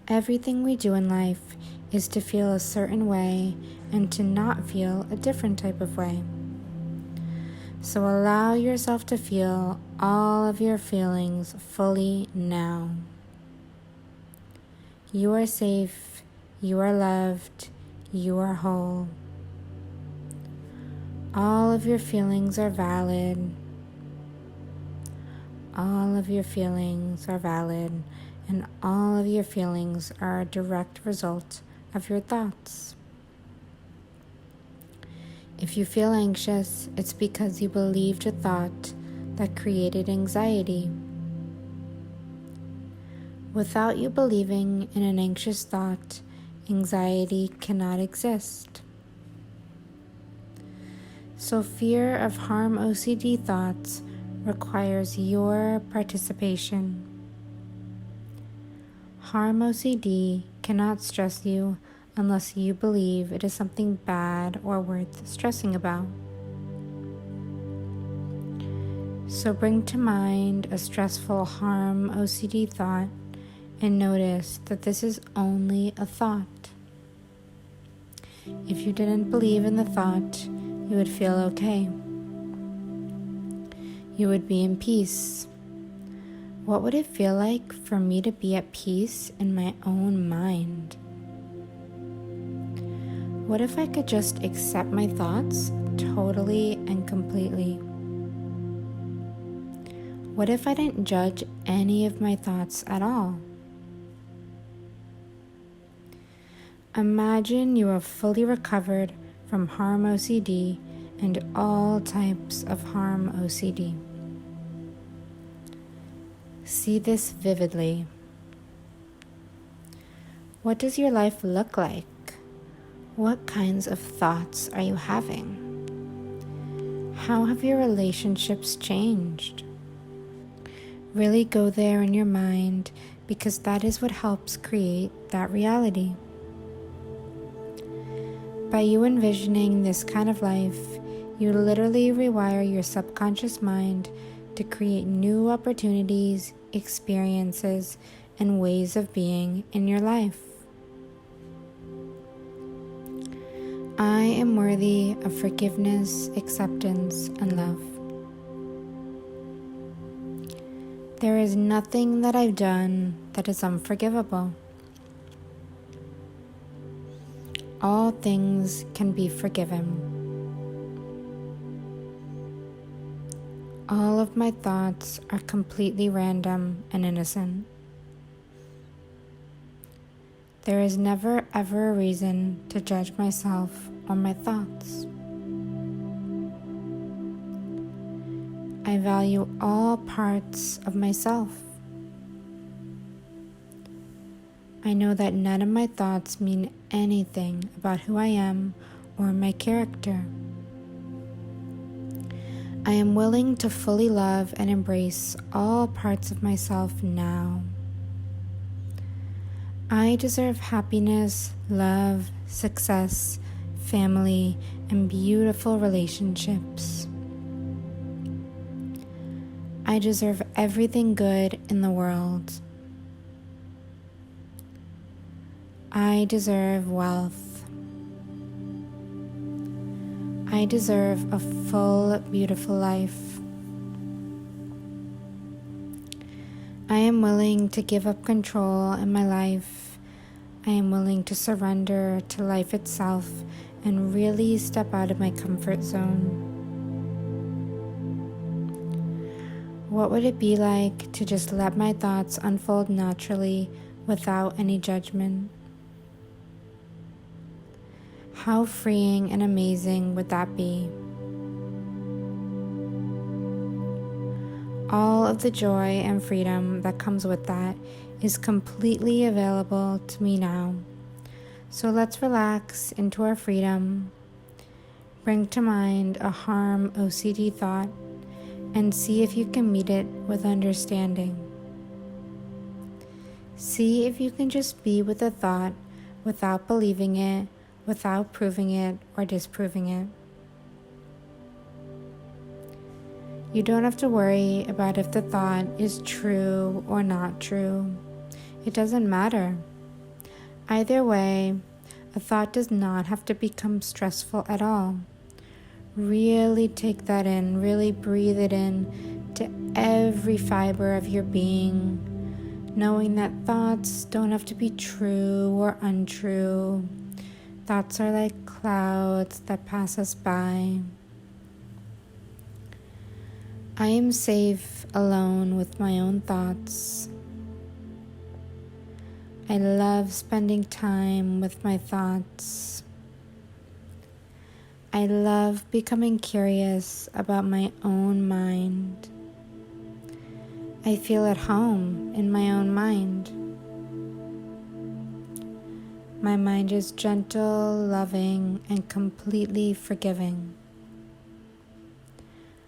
Everything we do in life is to feel a certain way and to not feel a different type of way. So allow yourself to feel all of your feelings fully now. You are safe, you are loved, you are whole. All of your feelings are valid. All of your feelings are valid, and all of your feelings are a direct result of your thoughts. If you feel anxious, it's because you believed a thought that created anxiety. Without you believing in an anxious thought, anxiety cannot exist. So fear of Harm OCD thoughts requires your participation. Harm OCD cannot stress you unless you believe it is something bad or worth stressing about. So bring to mind a stressful Harm OCD thought and notice that this is only a thought. If you didn't believe in the thought, you would feel okay. You would be in peace. What would it feel like for me to be at peace in my own mind? What if I could just accept my thoughts totally and completely? What if I didn't judge any of my thoughts at all? Imagine you are fully recovered from Harm OCD and all types of Harm OCD. See this vividly. What does your life look like? What kinds of thoughts are you having? How have your relationships changed? Really go there in your mind because that is what helps create that reality. By you envisioning this kind of life, you literally rewire your subconscious mind to create new opportunities, experiences, and ways of being in your life. I am worthy of forgiveness, acceptance, and love. There is nothing that I've done that is unforgivable. All things can be forgiven. All of my thoughts are completely random and innocent. There is never ever a reason to judge myself or my thoughts. I value all parts of myself. I know that none of my thoughts mean anything about who I am or my character. I am willing to fully love and embrace all parts of myself now. I deserve happiness, love, success, family, and beautiful relationships. I deserve everything good in the world. I deserve wealth. I deserve a full, beautiful life. I am willing to give up control in my life. I am willing to surrender to life itself and really step out of my comfort zone. What would it be like to just let my thoughts unfold naturally without any judgment? How freeing and amazing would that be? All of the joy and freedom that comes with that is completely available to me now. So let's relax into our freedom. Bring to mind a Harm OCD thought and see if you can meet it with understanding. See if you can just be with the thought without believing it, without proving it or disproving it. You don't have to worry about if the thought is true or not true. It doesn't matter. Either way, a thought does not have to become stressful at all. Really take that in, really breathe it in to every fiber of your being, knowing that thoughts don't have to be true or untrue. Thoughts are like clouds that pass us by. I am safe alone with my own thoughts. I love spending time with my thoughts. I love becoming curious about my own mind. I feel at home in my own mind. My mind is gentle, loving, and completely forgiving.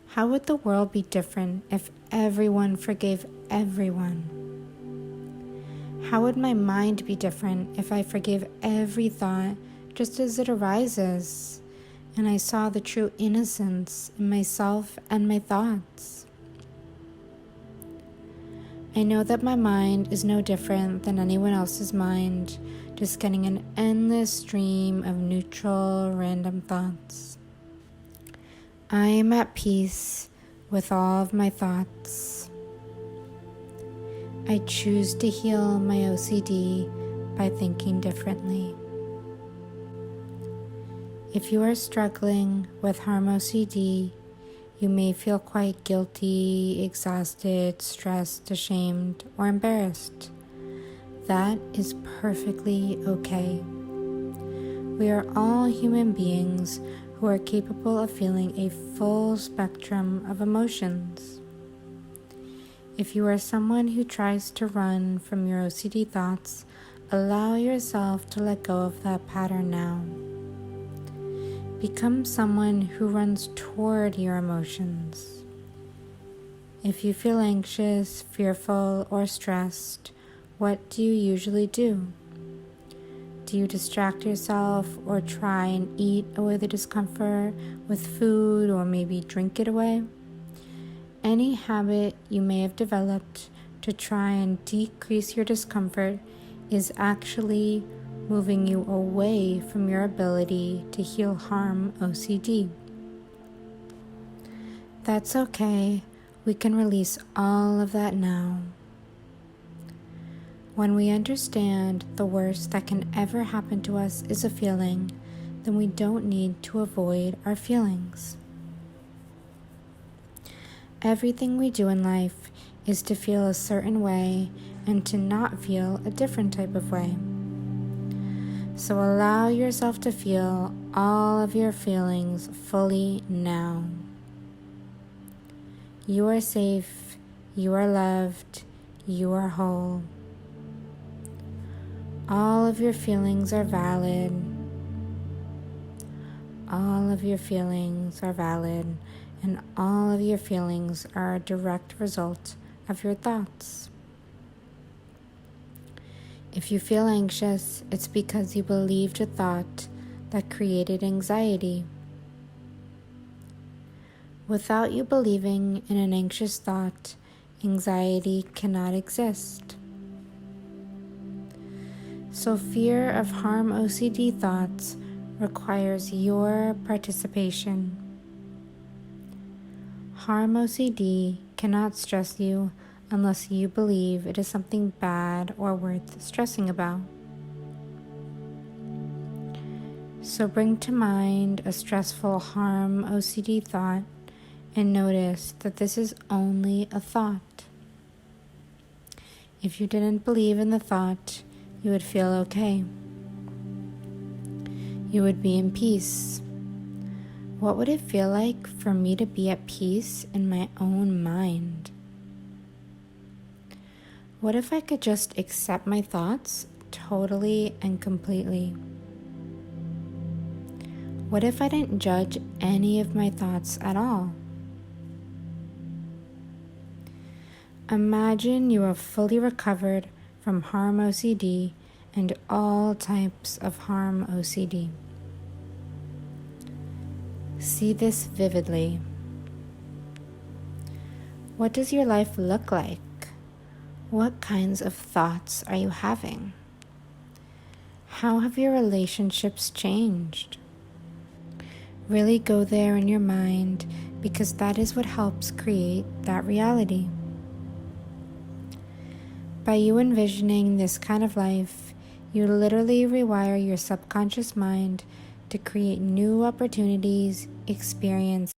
How would the world be different if everyone forgave everyone? How would my mind be different if I forgave every thought just as it arises, and I saw the true innocence in myself and my thoughts? I know that my mind is no different than anyone else's mind, just getting an endless stream of neutral, random thoughts. I am at peace with all of my thoughts. I choose to heal my OCD by thinking differently. If you are struggling with Harm OCD, you may feel quite guilty, exhausted, stressed, ashamed, or embarrassed. That is perfectly okay. We are all human beings who are capable of feeling a full spectrum of emotions. If you are someone who tries to run from your OCD thoughts, allow yourself to let go of that pattern now. Become someone who runs toward your emotions. If you feel anxious, fearful, or stressed, what do you usually do? Do you distract yourself or try and eat away the discomfort with food or maybe drink it away? Any habit you may have developed to try and decrease your discomfort is actually moving you away from your ability to heal harm OCD. That's okay. We can release all of that now. When we understand the worst that can ever happen to us is a feeling, then we don't need to avoid our feelings. Everything we do in life is to feel a certain way and to not feel a different type of way. So allow yourself to feel all of your feelings fully now. You are safe, you are loved, you are whole. All of your feelings are valid. All of your feelings are valid, and all of your feelings are a direct result of your thoughts. If you feel anxious, it's because you believed a thought that created anxiety. Without you believing in an anxious thought, anxiety cannot exist. So fear of harm OCD thoughts requires your participation. Harm OCD cannot stress you unless you believe it is something bad or worth stressing about. So bring to mind a stressful harm OCD thought and notice that this is only a thought. If you didn't believe in the thought, you would feel okay. You would be in peace. What would it feel like for me to be at peace in my own mind? What if I could just accept my thoughts totally and completely? What if I didn't judge any of my thoughts at all? Imagine you are fully recovered from harm OCD and all types of harm OCD. See this vividly. What does your life look like? What kinds of thoughts are you having? How have your relationships changed? Really go there in your mind because that is what helps create that reality. By you envisioning this kind of life, you literally rewire your subconscious mind to create new opportunities, experiences,